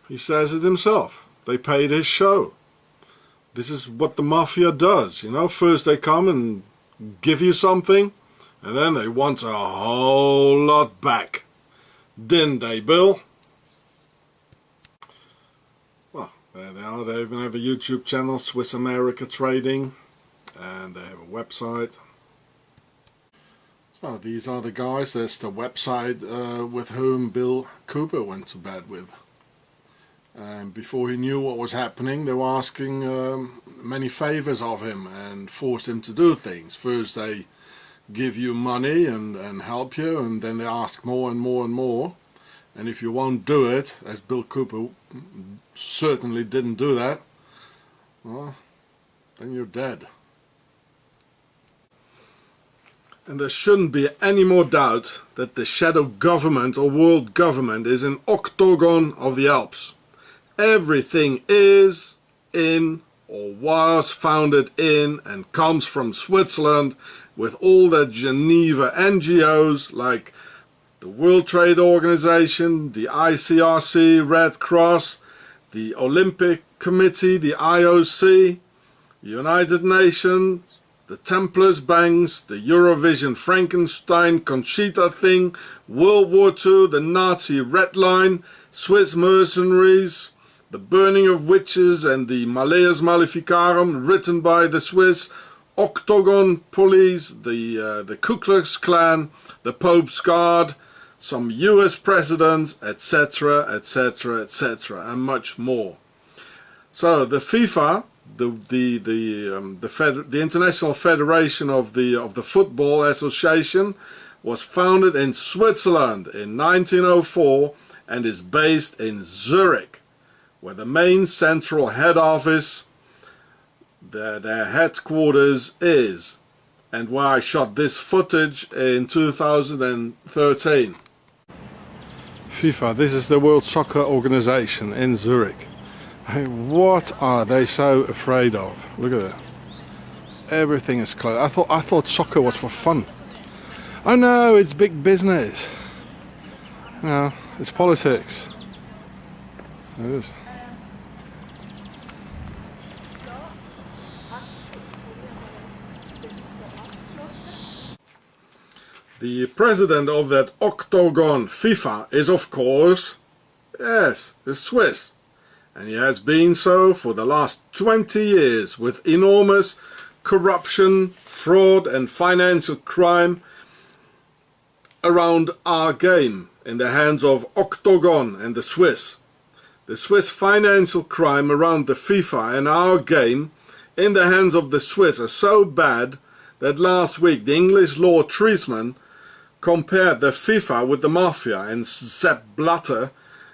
he says it himself. They paid his show. This is what the mafia does, you know. First they come and give you something, and then they want a whole lot back. Didn't they, Bill? Well, there they are. They even have a YouTube channel, Swiss America Trading, and they have a website. So these are the guys. There's the website with whom Bill Cooper went to bed with. And before he knew what was happening, they were asking many favors of him and forced him to do things. First they give you money and help you, and then they ask more and more and more. And if you won't do it, as Bill Cooper certainly didn't do that, well, then you're dead. And there shouldn't be any more doubt that the shadow government or world government is an octagon of the Alps. Everything is in or was founded in and comes from Switzerland, with all the Geneva NGOs like the World Trade Organization, the ICRC, Red Cross, the Olympic Committee, the IOC, the United Nations, the Templars Banks, the Eurovision Frankenstein Conchita thing, World War II, the Nazi Red Line, Swiss mercenaries, the burning of witches and the Malleus Maleficarum written by the Swiss, Octagon Police, the Ku Klux Klan, the Pope's Guard, some US presidents, etc., etc., etc., and much more. So the FIFA, the International Federation of the Football Association, was founded in Switzerland in 1904 and is based in Zurich, where the main central head office, their headquarters is, and where I shot this footage in 2013. FIFA, this is the World Soccer Organization in Zurich. Hey, what are they so afraid of? Look at that. Everything is closed. I thought soccer was for fun. Oh no, it's big business. No, it's politics. It is. The president of that octagon FIFA is, of course, yes, a Swiss. And he has been so for the last 20 years, with enormous corruption, fraud and financial crime around our game in the hands of Octagon and the Swiss. The Swiss financial crime around the FIFA and our game in the hands of the Swiss are so bad that last week the English law Treisman compared the FIFA with the mafia, and Sepp Blatter,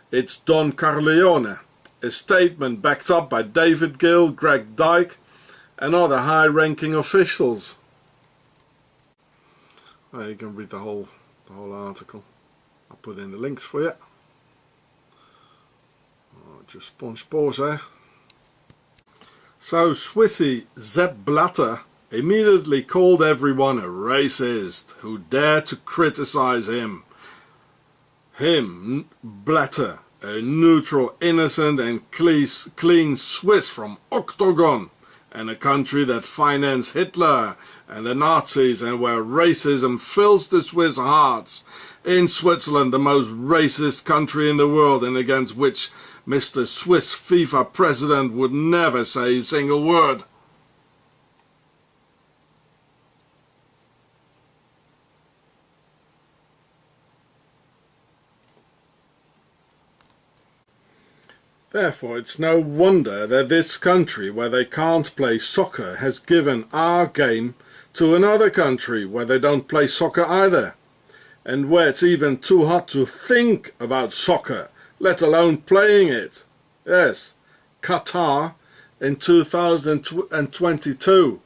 it's Don Corleone. A statement backed up by David Gill, Greg Dyke and other high-ranking officials. Well, you can read the whole article. I'll put in the links for you. Oh, just pause there. So Swissy Sepp Blatter immediately called everyone a racist who dared to criticize him. Him, Blatter, a neutral, innocent and clean Swiss from Octagon, and a country that financed Hitler and the Nazis and where racism fills the Swiss hearts. In Switzerland, the most racist country in the world, and against which Mr. Swiss FIFA president would never say a single word. Therefore, it's no wonder that this country, where they can't play soccer, has given our game to another country where they don't play soccer either, and where it's even too hot to think about soccer, let alone playing it. Yes, Qatar in 2022.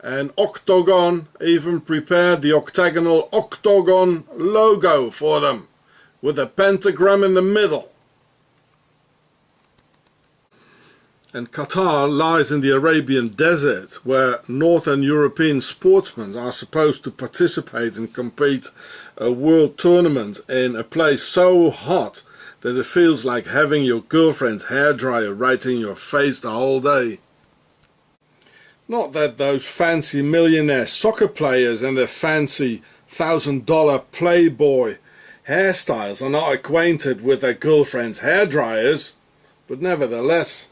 And Octagon even prepared the octagonal Octagon logo for them, with a pentagram in the middle. And Qatar lies in the Arabian desert, where Northern European sportsmen are supposed to participate and compete a world tournament in a place so hot that it feels like having your girlfriend's hairdryer right in your face the whole day. Not that those fancy millionaire soccer players and their fancy $1,000 Playboy hairstyles are not acquainted with their girlfriend's hairdryers, but nevertheless.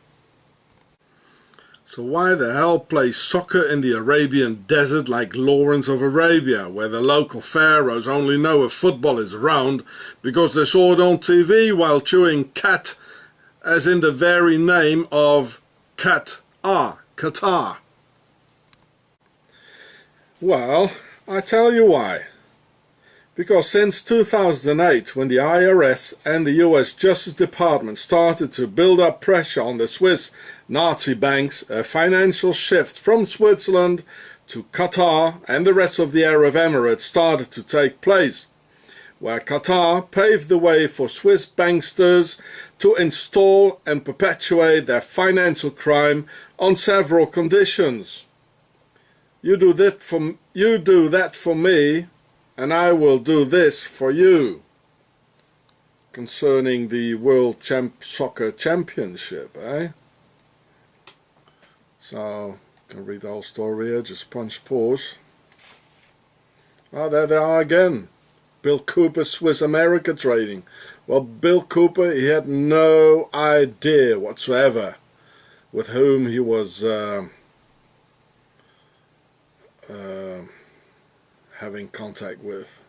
So why the hell play soccer in the Arabian desert like Lawrence of Arabia, where the local pharaohs only know if football is round because they saw it on TV while chewing cat, as in the very name of Qatar? Well, I tell you why. Because since 2008, when the IRS and the US Justice Department started to build up pressure on the Swiss Nazi banks, a financial shift from Switzerland to Qatar and the rest of the Arab Emirates started to take place, where Qatar paved the way for Swiss banksters to install and perpetuate their financial crime on several conditions. You do that for me, and I will do this for you. Concerning the World Soccer Championship, eh? So, you can read the whole story here, just punch pause. Oh, there they are again. Bill Cooper, Swiss America Trading. Well, Bill Cooper, he had no idea whatsoever with whom he was having contact with,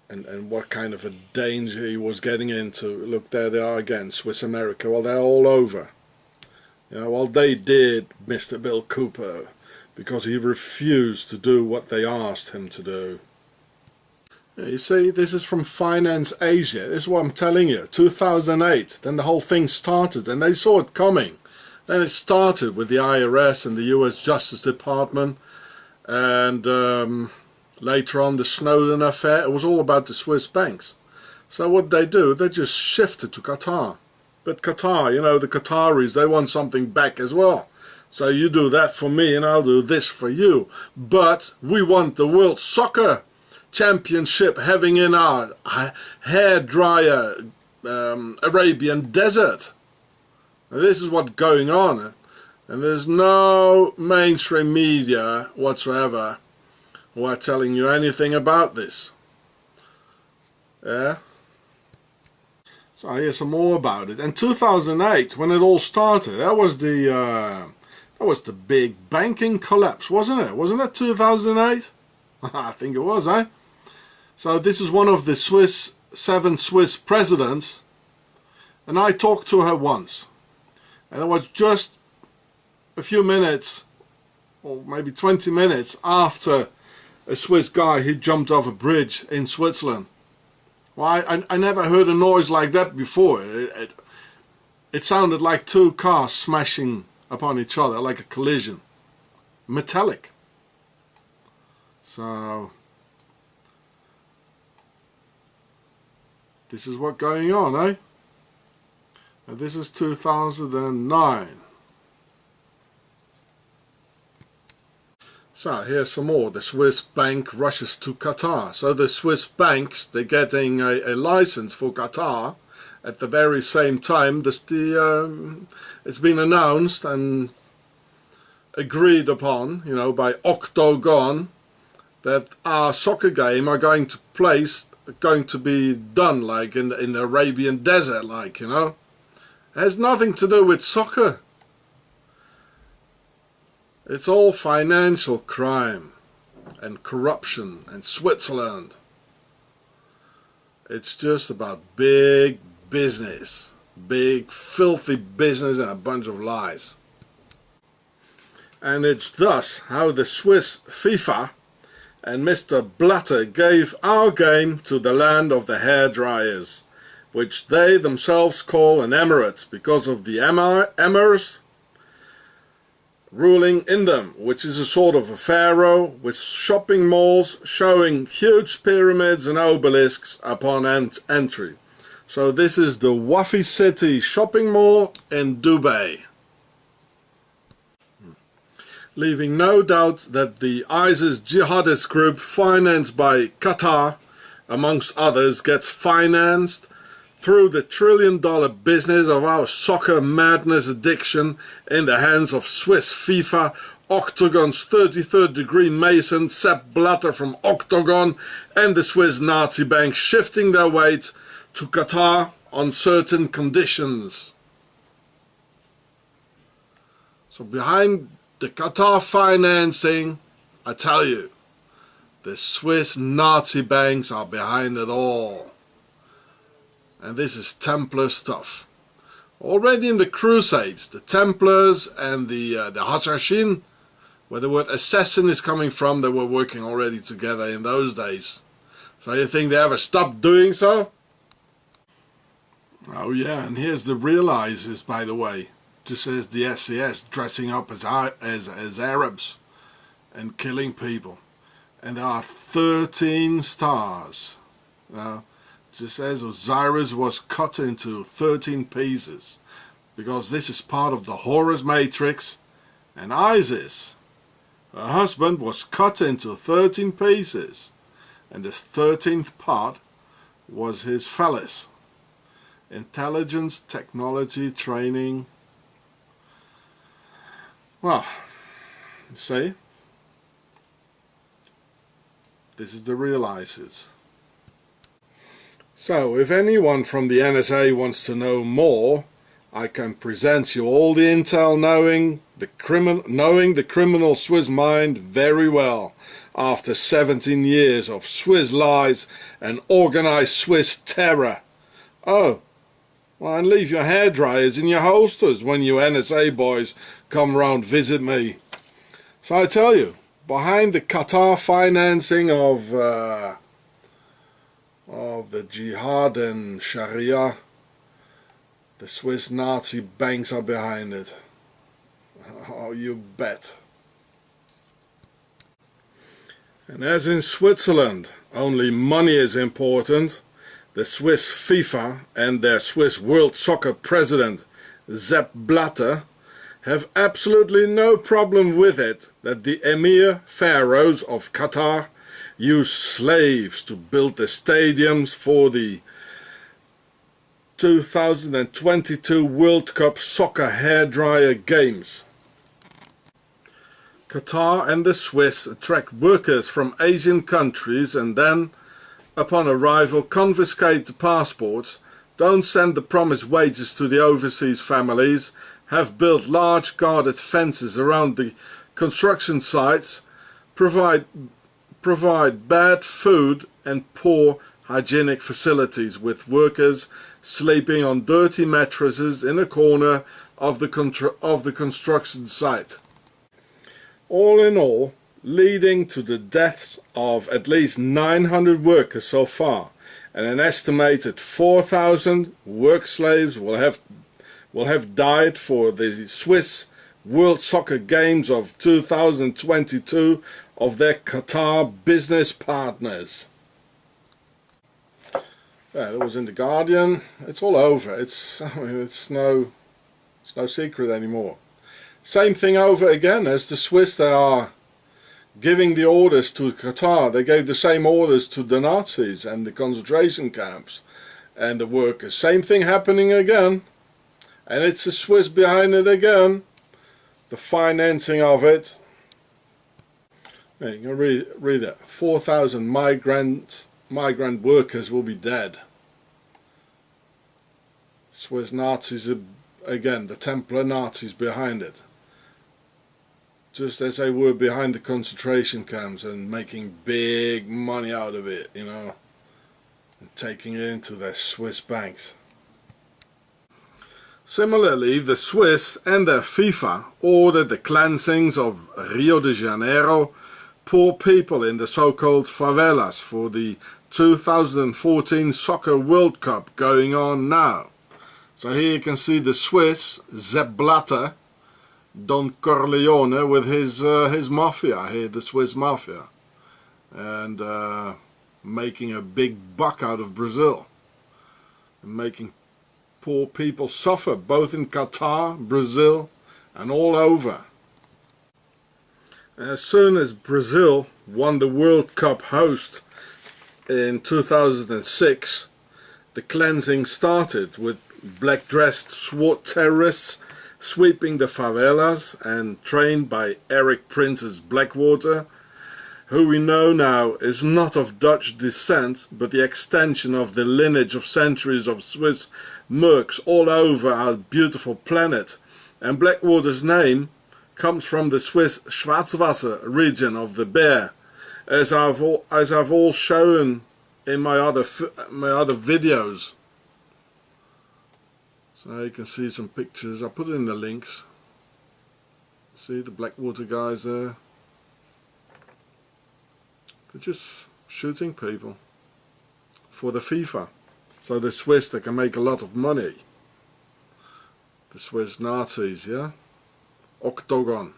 and what kind of a danger he was getting into. Look, there they are again, Swiss America. Well, they're all over. You know, well, they did Mr. Bill Cooper because he refused to do what they asked him to do. You see, this is from Finance Asia. This is what I'm telling you. 2008, then the whole thing started, and they saw it coming. Then it started with the IRS and the US Justice Department, and later on the Snowden affair. It was all about the Swiss banks. So what they do, they just shifted to Qatar. But Qatar, you know, the Qataris, they want something back as well. So you do that for me and I'll do this for you. But we want the World Soccer Championship having in our hairdryer Arabian desert. Now, this is what's going on. And there's no mainstream media whatsoever who are telling you anything about this. Yeah? So here's some more about it. In 2008, when it all started, that was the big banking collapse, wasn't it? Wasn't that 2008? I think it was, eh? So this is one of the seven Swiss presidents, and I talked to her once. And it was just a few minutes, or maybe 20 minutes after a Swiss guy, he jumped off a bridge in Switzerland. Well, I never heard a noise like that before. It sounded like two cars smashing upon each other, like a collision. Metallic. So, this is what's going on, eh? And this is 2009. So here's some more. The Swiss bank rushes to Qatar. So the Swiss banks, they're getting a license for Qatar at the very same time. It's been announced and agreed upon, you know, by Octagon, that our soccer game are going to be done like in the Arabian desert, like, you know. It has nothing to do with soccer. It's all financial crime and corruption and Switzerland. It's just about big business, big filthy business and a bunch of lies. And it's thus how the Swiss FIFA and Mr. Blatter gave our game to the land of the hairdryers, which they themselves call an emirate because of the emirs ruling in them, which is a sort of a pharaoh with shopping malls showing huge pyramids and obelisks upon entry. So this is the Wafi City shopping mall in Dubai. Leaving no doubt that the ISIS jihadist group, financed by Qatar, amongst others, gets financed through the trillion-dollar business of our soccer madness addiction in the hands of Swiss FIFA, Octagon's 33rd degree Mason, Sepp Blatter from Octagon, and the Swiss Nazi bank shifting their weight to Qatar on certain conditions. So behind the Qatar financing, I tell you, the Swiss Nazi banks are behind it all. And this is Templar stuff. Already in the Crusades, the Templars and the Hashashin, where the word assassin is coming from, they were working already together in those days. So you think they ever stopped doing so? Oh yeah, and here's the real ISIS, by the way. Just as the SES, dressing up as Arabs and killing people. And there are 13 stars. Just as Osiris was cut into 13 pieces. Because this is part of the Horus Matrix. And Isis, her husband, was cut into 13 pieces. And this 13th part was his phallus. Intelligence, technology, training. Well, see, this is the real ISIS. So, if anyone from the NSA wants to know more, I can present you all the intel knowing the criminal Swiss mind very well, after 17 years of Swiss lies and organized Swiss terror. Oh, well, and leave your hairdryers in your holsters when you NSA boys come round visit me. So I tell you, behind the Qatar financing of the jihad and Sharia, the Swiss Nazi banks are behind it. Oh, you bet. And as in Switzerland, only money is important, the Swiss FIFA and their Swiss World Soccer president, Sepp Blatter, have absolutely no problem with it that the Emir Pharaohs of Qatar use slaves to build the stadiums for the 2022 World Cup Soccer Hairdryer Games. Qatar and the Swiss attract workers from Asian countries and then, upon arrival, confiscate the passports, don't send the promised wages to the overseas families, have built large guarded fences around the construction sites, provide bad food and poor hygienic facilities, with workers sleeping on dirty mattresses in a corner of the construction site. All in all, leading to the deaths of at least 900 workers so far, and an estimated 4,000 work slaves will have died for the Swiss World Soccer Games of 2022 of their Qatar business partners. Yeah, that was in the Guardian. It's all over. It's no secret anymore. Same thing over again as the Swiss. They are giving the orders to Qatar. They gave the same orders to the Nazis and the concentration camps and the workers. Same thing happening again. And it's the Swiss behind it again. The financing of it. Yeah, you can read it. 4,000 migrant workers will be dead. Swiss Nazis, again, the Templar Nazis behind it. Just as they were behind the concentration camps and making big money out of it, you know, and taking it into their Swiss banks. Similarly, the Swiss and their FIFA ordered the cleansings of Rio de Janeiro poor people in the so-called favelas for the 2014 Soccer World Cup going on now. So here you can see the Swiss, Sepp Blatter, Don Corleone with his mafia here, the Swiss mafia, and making a big buck out of Brazil. and making poor people suffer, both in Qatar, Brazil and all over. As soon as Brazil won the World Cup host in 2006, the cleansing started with black-dressed SWAT terrorists sweeping the favelas and trained by Eric Prince's Blackwater, who we know now is not of Dutch descent but the extension of the lineage of centuries of Swiss mercs all over our beautiful planet. And Blackwater's name comes from the Swiss Schwarzwasser region of the bear, as I've all shown in my other videos. So you can see some pictures. I'll put it in the links. See the Blackwater guys there? They're just shooting people for the FIFA. So the Swiss, they can make a lot of money. The Swiss Nazis, yeah? Octagon.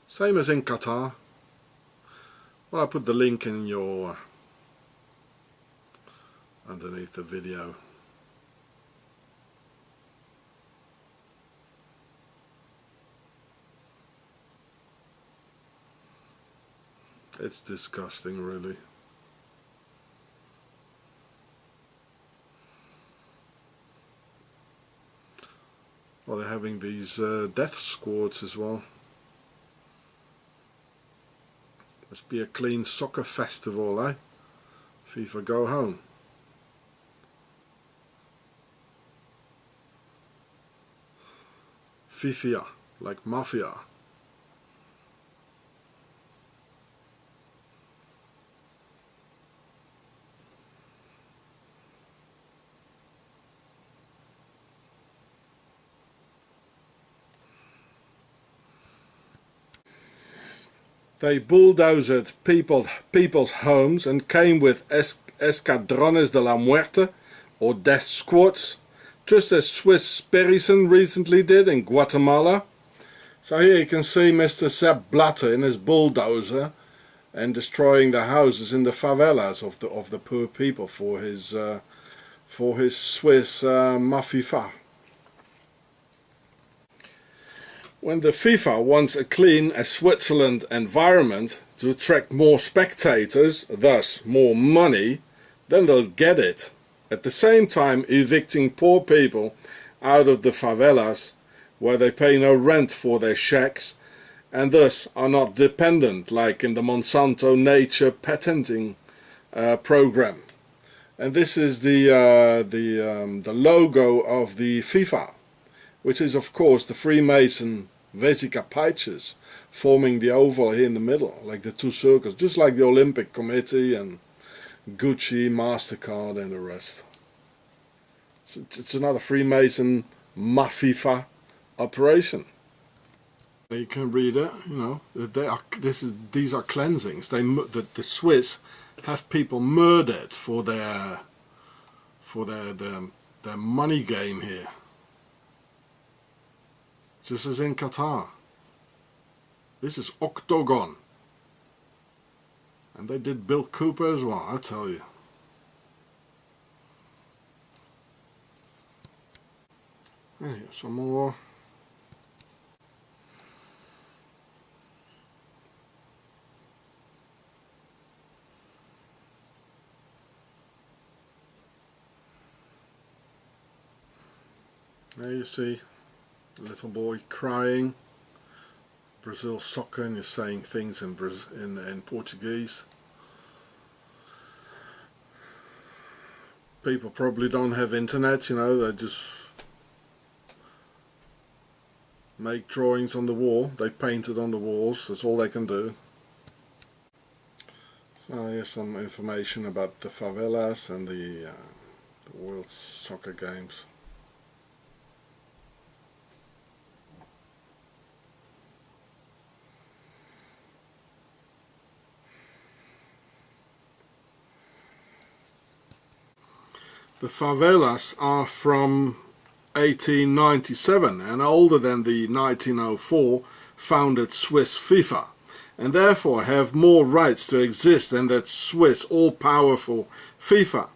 Same as in Qatar. Well, I'll put the link in your underneath the video. It's disgusting, really. Well, they're having these death squads as well. Must be a clean soccer festival, eh? FIFA go home. Fifia, like mafia. They bulldozed people's homes and came with escadrones de la muerte, or death squads, just as Swiss Sperryson recently did in Guatemala. So here you can see Mr. Sepp Blatter in his bulldozer and destroying the houses in the favelas of the poor people for his Swiss Mafifa. When the FIFA wants a clean as Switzerland environment to attract more spectators, thus more money, then they'll get it. At the same time evicting poor people out of the favelas where they pay no rent for their shacks and thus are not dependent like in the Monsanto nature patenting program. And this is the logo of the FIFA, which is of course the Freemason Vesica Pisces forming the oval here in the middle, like the two circles, just like the Olympic Committee and Gucci, MasterCard and the rest. It's another Freemason Mafifa operation. You can read it, you know, these are cleansings. The Swiss have people murdered for their money game here. Just as in Qatar. This is Octagon. And they did Bill Cooper as well, I tell you. And here's some more. There you see a little boy crying. Brazil soccer, and you're saying things in Portuguese. People probably don't have internet, you know, they just make drawings on the wall. They paint it on the walls, that's all they can do. So here's some information about the favelas and the World Soccer Games. The favelas are from 1897 and older than the 1904 founded Swiss FIFA, and therefore have more rights to exist than that Swiss all-powerful FIFA.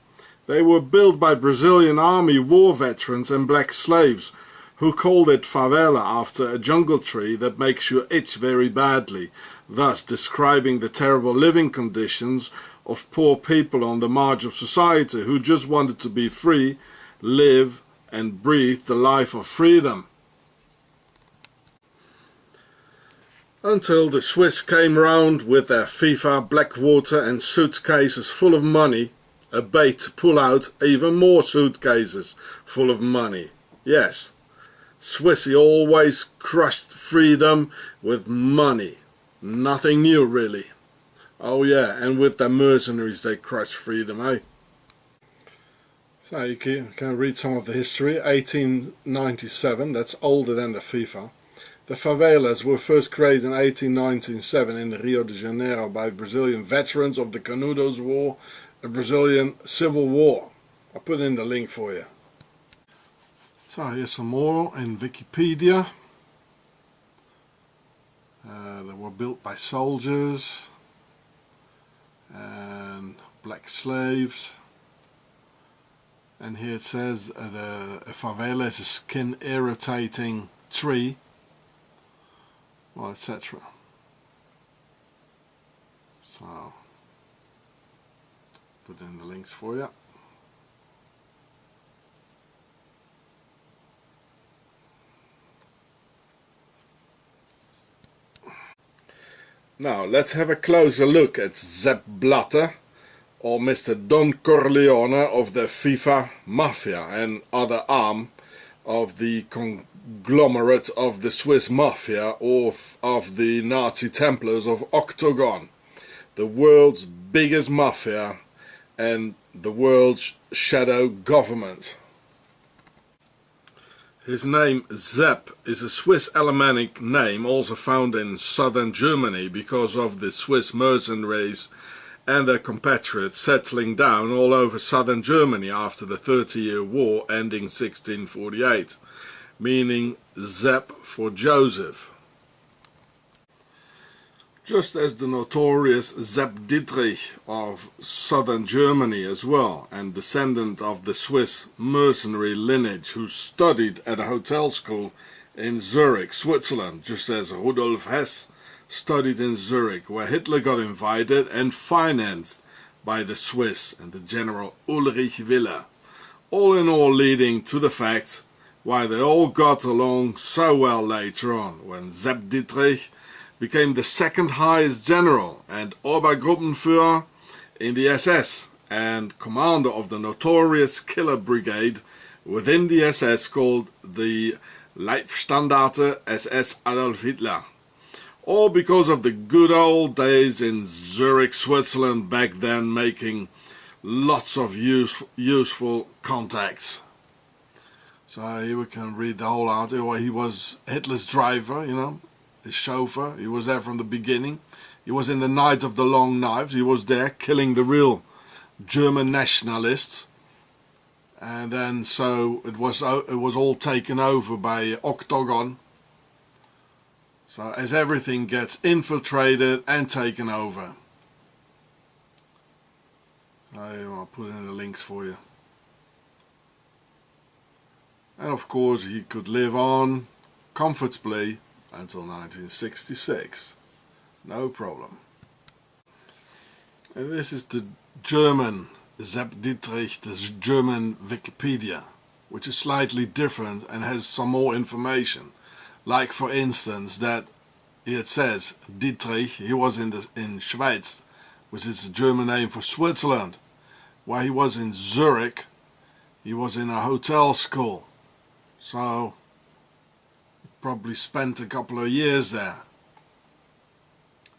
They were built by Brazilian army war veterans and black slaves who called it favela after a jungle tree that makes you itch very badly, thus describing the terrible living conditions of poor people on the margin of society who just wanted to be free, live and breathe the life of freedom. Until the Swiss came round with their FIFA, Blackwater and suitcases full of money, a bait to pull out even more suitcases full of money. Yes, Swissy always crushed freedom with money. Nothing new really. Oh yeah, and with their mercenaries they crushed freedom, eh? So you can read some of the history. 1897, that's older than the FIFA. The favelas were first created in 1897 in Rio de Janeiro by Brazilian veterans of the Canudos War, a Brazilian civil war. I'll put in the link for you. So here's some more in Wikipedia. They were built by soldiers and black slaves. And here it says a favela is a skin irritating tree, well, etc. So put in the links for you. Now let's have a closer look at Sepp Blatter, or Mr. Don Corleone of the FIFA Mafia and other arm of the conglomerate of the Swiss Mafia or of the Nazi Templars of Octagon, the world's biggest mafia and the world's shadow government. His name Sepp is a Swiss Alemannic name also found in southern Germany because of the Swiss mercenaries and their compatriots settling down all over southern Germany after the 30-year War ending 1648, meaning Sepp for Joseph. Just as the notorious Sepp Dietrich of southern Germany as well, and descendant of the Swiss mercenary lineage who studied at a hotel school in Zurich, Switzerland, just as Rudolf Hess studied in Zurich, where Hitler got invited and financed by the Swiss and the General Ulrich Wille, all in all leading to the fact why they all got along so well later on, when Sepp Dietrich became the second highest general and Obergruppenführer in the SS and commander of the notorious killer brigade within the SS called the Leibstandarte SS Adolf Hitler. All because of the good old days in Zurich, Switzerland back then, making lots of useful contacts. So here we can read the whole article. He was Hitler's driver, you know, his chauffeur. He was there from the beginning. He was in the Night of the Long Knives. He was there killing the real German nationalists. And then so it was all taken over by Octagon. So as everything gets infiltrated and taken over. So I'll put in the links for you. And of course he could live on comfortably until 1966. No problem. And this is the German Sepp Dietrich, the German Wikipedia, which is slightly different and has some more information. Like for instance that it says Dietrich, he was in Schweiz, which is a German name for Switzerland. While he was in Zurich, he was in a hotel school. So probably spent a couple of years there.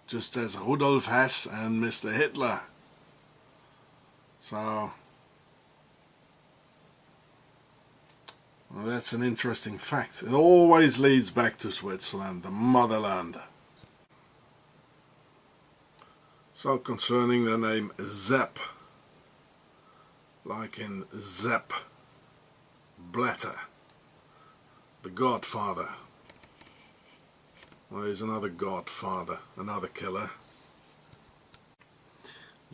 Just as Rudolf Hess and Mr. Hitler. So well, that's an interesting fact. It always leads back to Switzerland, the motherland. So concerning the name Sepp, like in Sepp Blatter, the Godfather. Well, he's another Godfather, another killer.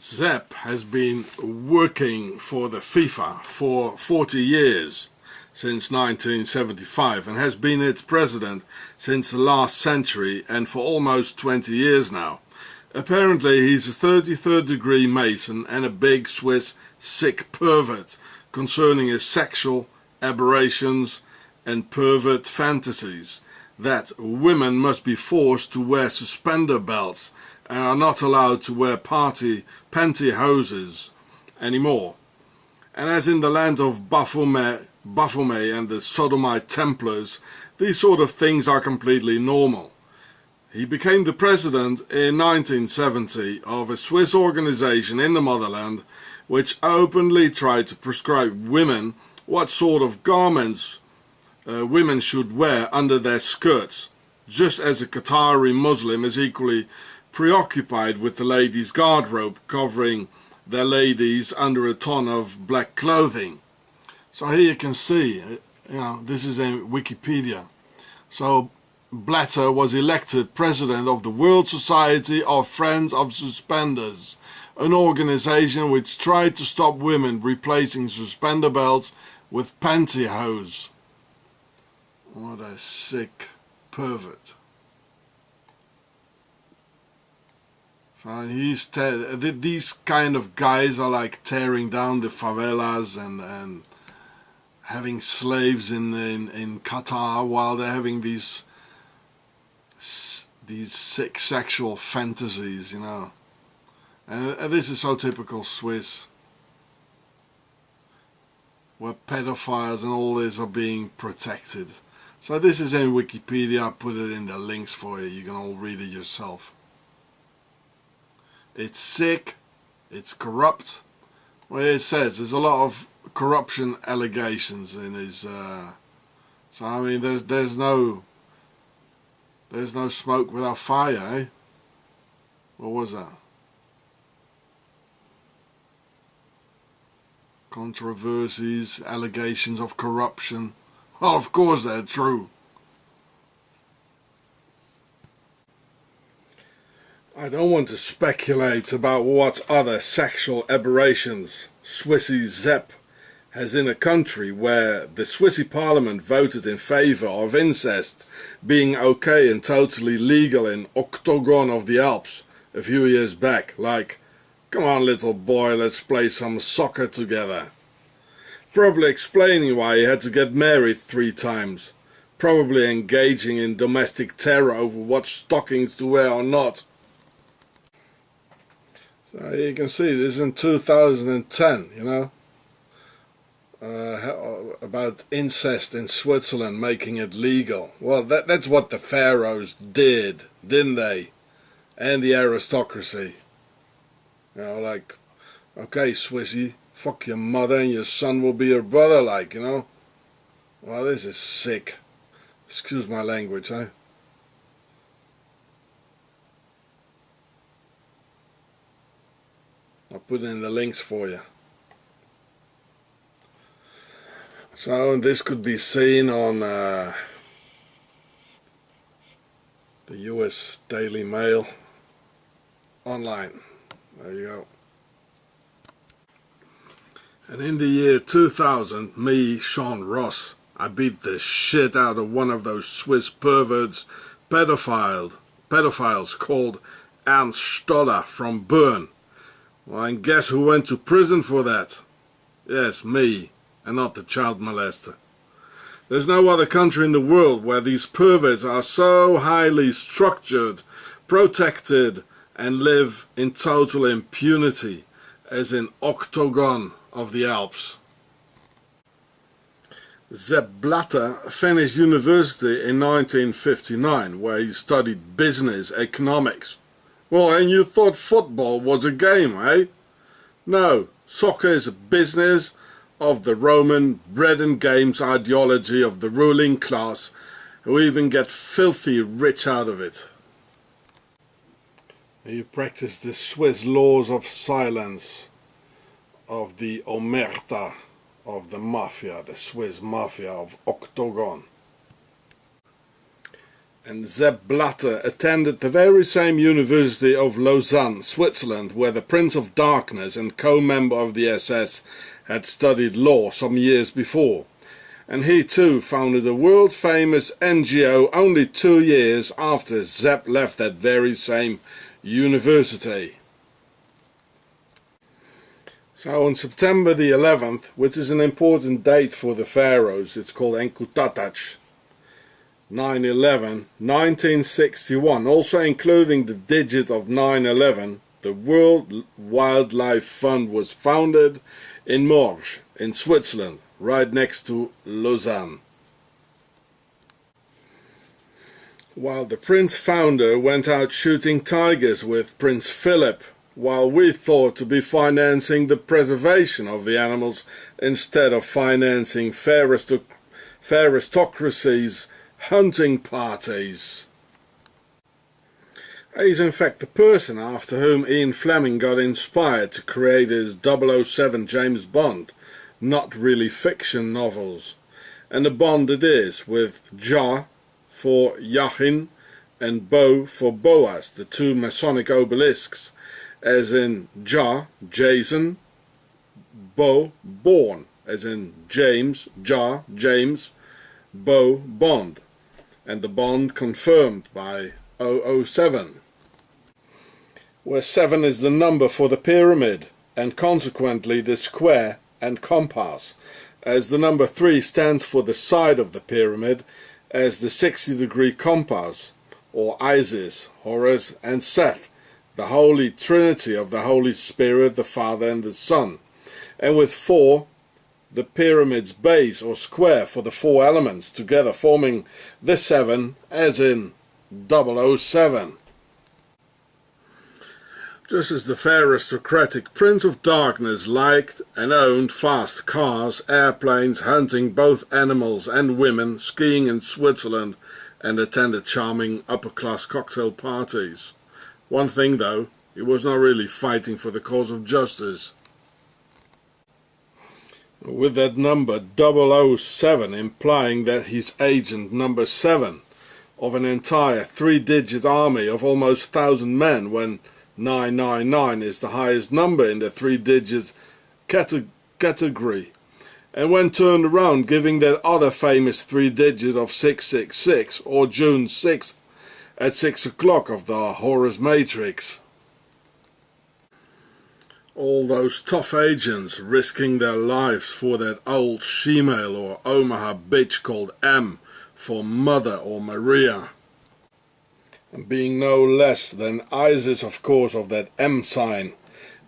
Sepp has been working for the FIFA for 40 years, since 1975, and has been its president since the last century and for almost 20 years now. Apparently he's a 33rd degree Mason and a big Swiss sick pervert concerning his sexual aberrations and pervert fantasies, that women must be forced to wear suspender belts and are not allowed to wear pantyhoses anymore. And as in the land of Baphomet and the Sodomite Templars, these sort of things are completely normal. He became the president in 1970 of a Swiss organization in the motherland which openly tried to prescribe women what sort of garments women should wear under their skirts, just as a Qatari Muslim is equally preoccupied with the ladies' garderobe covering their ladies under a ton of black clothing. So here you can see, this is in Wikipedia. So Blatter was elected president of the World Society of Friends of Suspenders, an organization which tried to stop women replacing suspender belts with pantyhose. What a sick pervert. So these kind of guys are like tearing down the favelas and having slaves in Qatar while they're having these sick sexual fantasies, And this is so typical Swiss, where pedophiles and all this are being protected. So this is in Wikipedia. I put it in the links for you. You can all read it yourself. It's sick, it's corrupt. Well, it says there's a lot of corruption allegations in his. So I mean, there's no smoke without fire, eh? What was that? Controversies, allegations of corruption. Well, of course they're true. I don't want to speculate about what other sexual aberrations Swissy Sepp has in a country where the Swissy parliament voted in favour of incest being okay and totally legal in Octogon of the Alps a few years back, like, come on little boy, let's play some soccer together. Probably explaining why he had to get married 3 times. Probably engaging in domestic terror over what stockings to wear or not. So you can see this in 2010, about incest in Switzerland, making it legal. Well, that's what the pharaohs did, didn't they? And the aristocracy. Like, okay, Swissy, fuck your mother and your son will be your brother, like, Well, this is sick. Excuse my language, eh? I'll put in the links for you. So this could be seen on the US Daily Mail online. There you go. And in the year 2000, me, Sean Ross, I beat the shit out of one of those Swiss perverts, pedophiles called Ernst Stoller from Bern. Well, and guess who went to prison for that? Yes, me, and not the child molester. There's no other country in the world where these perverts are so highly structured, protected, and live in total impunity as in Octogon of the Alps. Sepp Blatter finished university in 1959, where he studied business economics. Well, and you thought football was a game, eh? No, soccer is a business of the Roman bread and games ideology of the ruling class, who even get filthy rich out of it. You practice the Swiss laws of silence, of the omerta, of the mafia, the Swiss mafia of Octogon. and Sepp Blatter attended the very same University of Lausanne, Switzerland, where the Prince of Darkness and co-member of the SS had studied law some years before. And he too founded a world-famous NGO only 2 years after Sepp left that very same university. So on September the 11th, which is an important date for the Faroes, it's called Enkutatac, 9/11, 1961, also including the digit of 9/11, the World Wildlife Fund was founded in Morges, in Switzerland, right next to Lausanne. While the Prince founder went out shooting tigers with Prince Philip, while we thought to be financing the preservation of the animals instead of financing fair aristocracy's hunting parties. He's in fact the person after whom Ian Fleming got inspired to create his 007 James Bond, not really fiction novels. And a Bond it is, with Ja for Yachin and Bo for Boaz, the two Masonic obelisks, as in Ja, Jason, Bo, Born, as in James, Ja, James, Bo, Bond, and the Bond confirmed by 007, where 7 is the number for the pyramid, and consequently the square and compass, as the number 3 stands for the side of the pyramid, as the 60-degree compass, or Isis, Horus, and Seth, the Holy Trinity of the Holy Spirit, the Father and the Son, and with 4, the pyramid's base or square for the 4 elements, together forming the 7, as in 007. Just as the fair aristocratic Prince of Darkness liked and owned fast cars, airplanes, hunting both animals and women, skiing in Switzerland, and attended charming upper-class cocktail parties. One thing though, he was not really fighting for the cause of justice. With that number 007 implying that he's agent number 7 of an entire 3-digit army of almost 1,000 men, when 999 is the highest number in the 3-digit category, and when turned around giving that other famous 3-digit of 666, or June 6th at 6 o'clock of the Horus Matrix. All those tough agents risking their lives for that old shemale or Omaha bitch called M for Mother or Maria. And being no less than Isis, of course, of that M sign,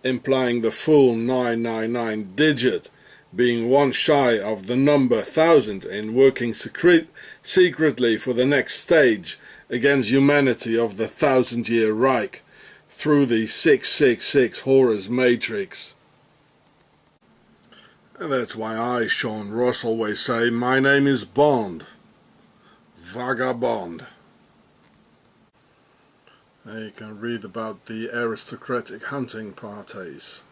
implying the full 999 digit, being one shy of the number 1000 in working secretly for the next stage against humanity of the 1000-year Reich through the 666 Horus Matrix. And that's why I, Sean Ross, always say, my name is Bond. Vagabond. You can read about the aristocratic hunting parties,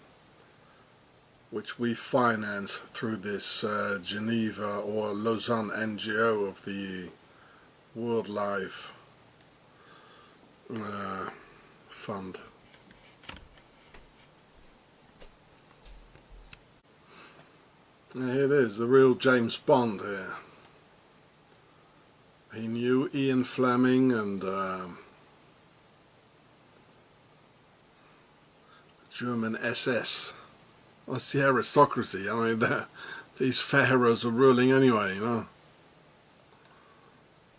which we finance through this Geneva or Lausanne NGO of the Wildlife Fund. Here it is, the real James Bond here. He knew Ian Fleming and German SS. What's the aristocracy? I mean, these pharaohs are ruling anyway, you know.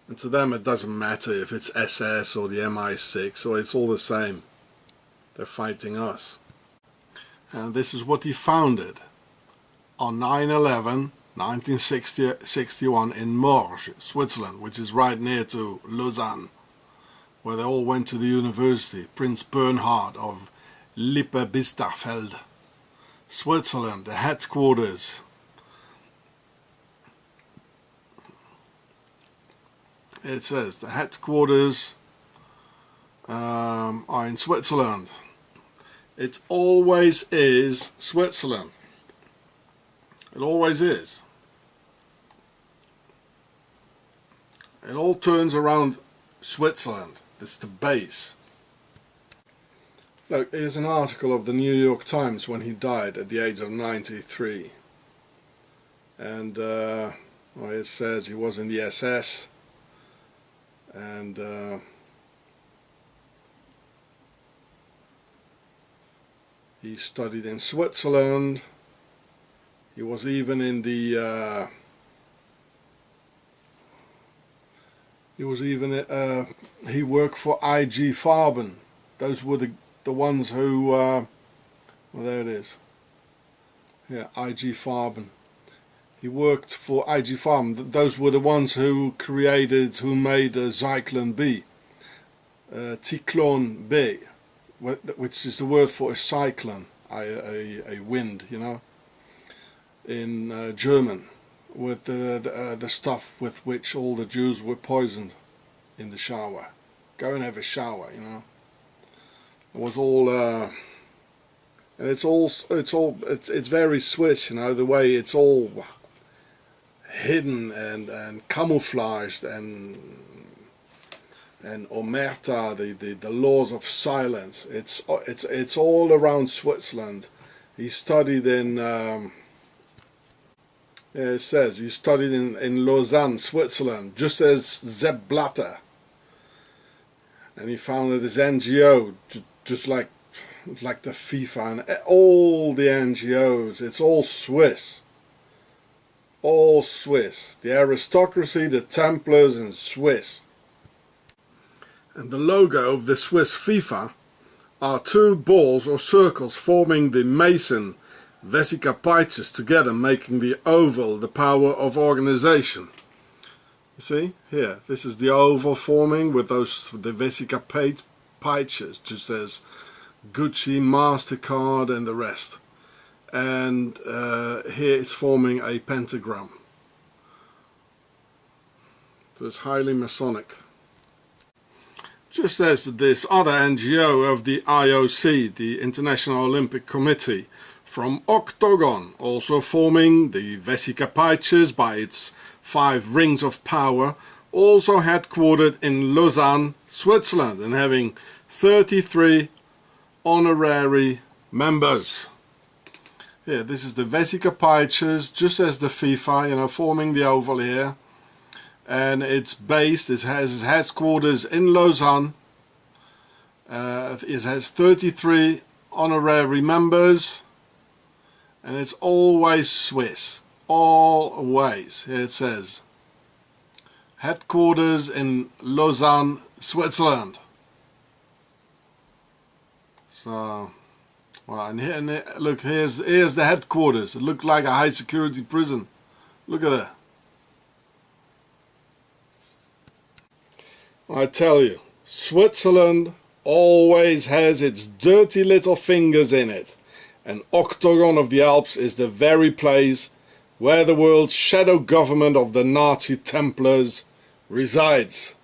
And to them it doesn't matter if it's SS or the MI6, or it's all the same. They're fighting us. And this is what he founded on 9/11, 1961 in Morges, Switzerland, which is right near to Lausanne, where they all went to the university. Prince Bernhard of Lippe-Biesterfeld, Switzerland, the headquarters. It says the headquarters are in Switzerland. It always is Switzerland. It always is. It all turns around Switzerland. That's the base. Look, here's an article of the New York Times when he died at the age of 93. And well, it says he was in the SS, and he studied in Switzerland. He was even in the he worked for IG Farben. Those were the ones who well, there it is. Yeah, IG Farben. He worked for IG Farben. Those were the ones who made Zyklon B, Cyclone B, which is the word for a cyclone, a wind, you know, in German, with the stuff with which all the Jews were poisoned in the shower. Go and have a shower, you know. It was all, and it's very Swiss, you know, the way it's all hidden and camouflaged, and omerta, the laws of silence. It's all around Switzerland. He studied in it says he studied in Lausanne, Switzerland, just as Sepp Blatter, and he founded his NGO, just like the FIFA and all the NGOs. It's all Swiss. All Swiss. The aristocracy, the Templars, and Swiss. And the logo of the Swiss FIFA are two balls or circles forming the Mason Vesica Pisces together, making the oval the power of organization. You see? Here, this is the oval forming with the Vesica Pisces, just as Gucci, MasterCard and the rest. And here it's forming a pentagram. So it's highly Masonic. Just as this other NGO of the IOC, the International Olympic Committee, from Octagon, also forming the Vesica Pisces by its 5 rings of power, also headquartered in Lausanne, Switzerland, and having 33 honorary members. Here, this is the Vesica Pisces, just as the FIFA, you know, forming the oval here. And it's based, it has its headquarters in Lausanne. It has 33 honorary members. And it's always Swiss. Always. Here it says. Headquarters in Lausanne, Switzerland. So... well, and look, here's the headquarters. It looked like a high security prison. Look at that. I tell you, Switzerland always has its dirty little fingers in it. And Octagon of the Alps is the very place where the world's shadow government of the Nazi Templars resides.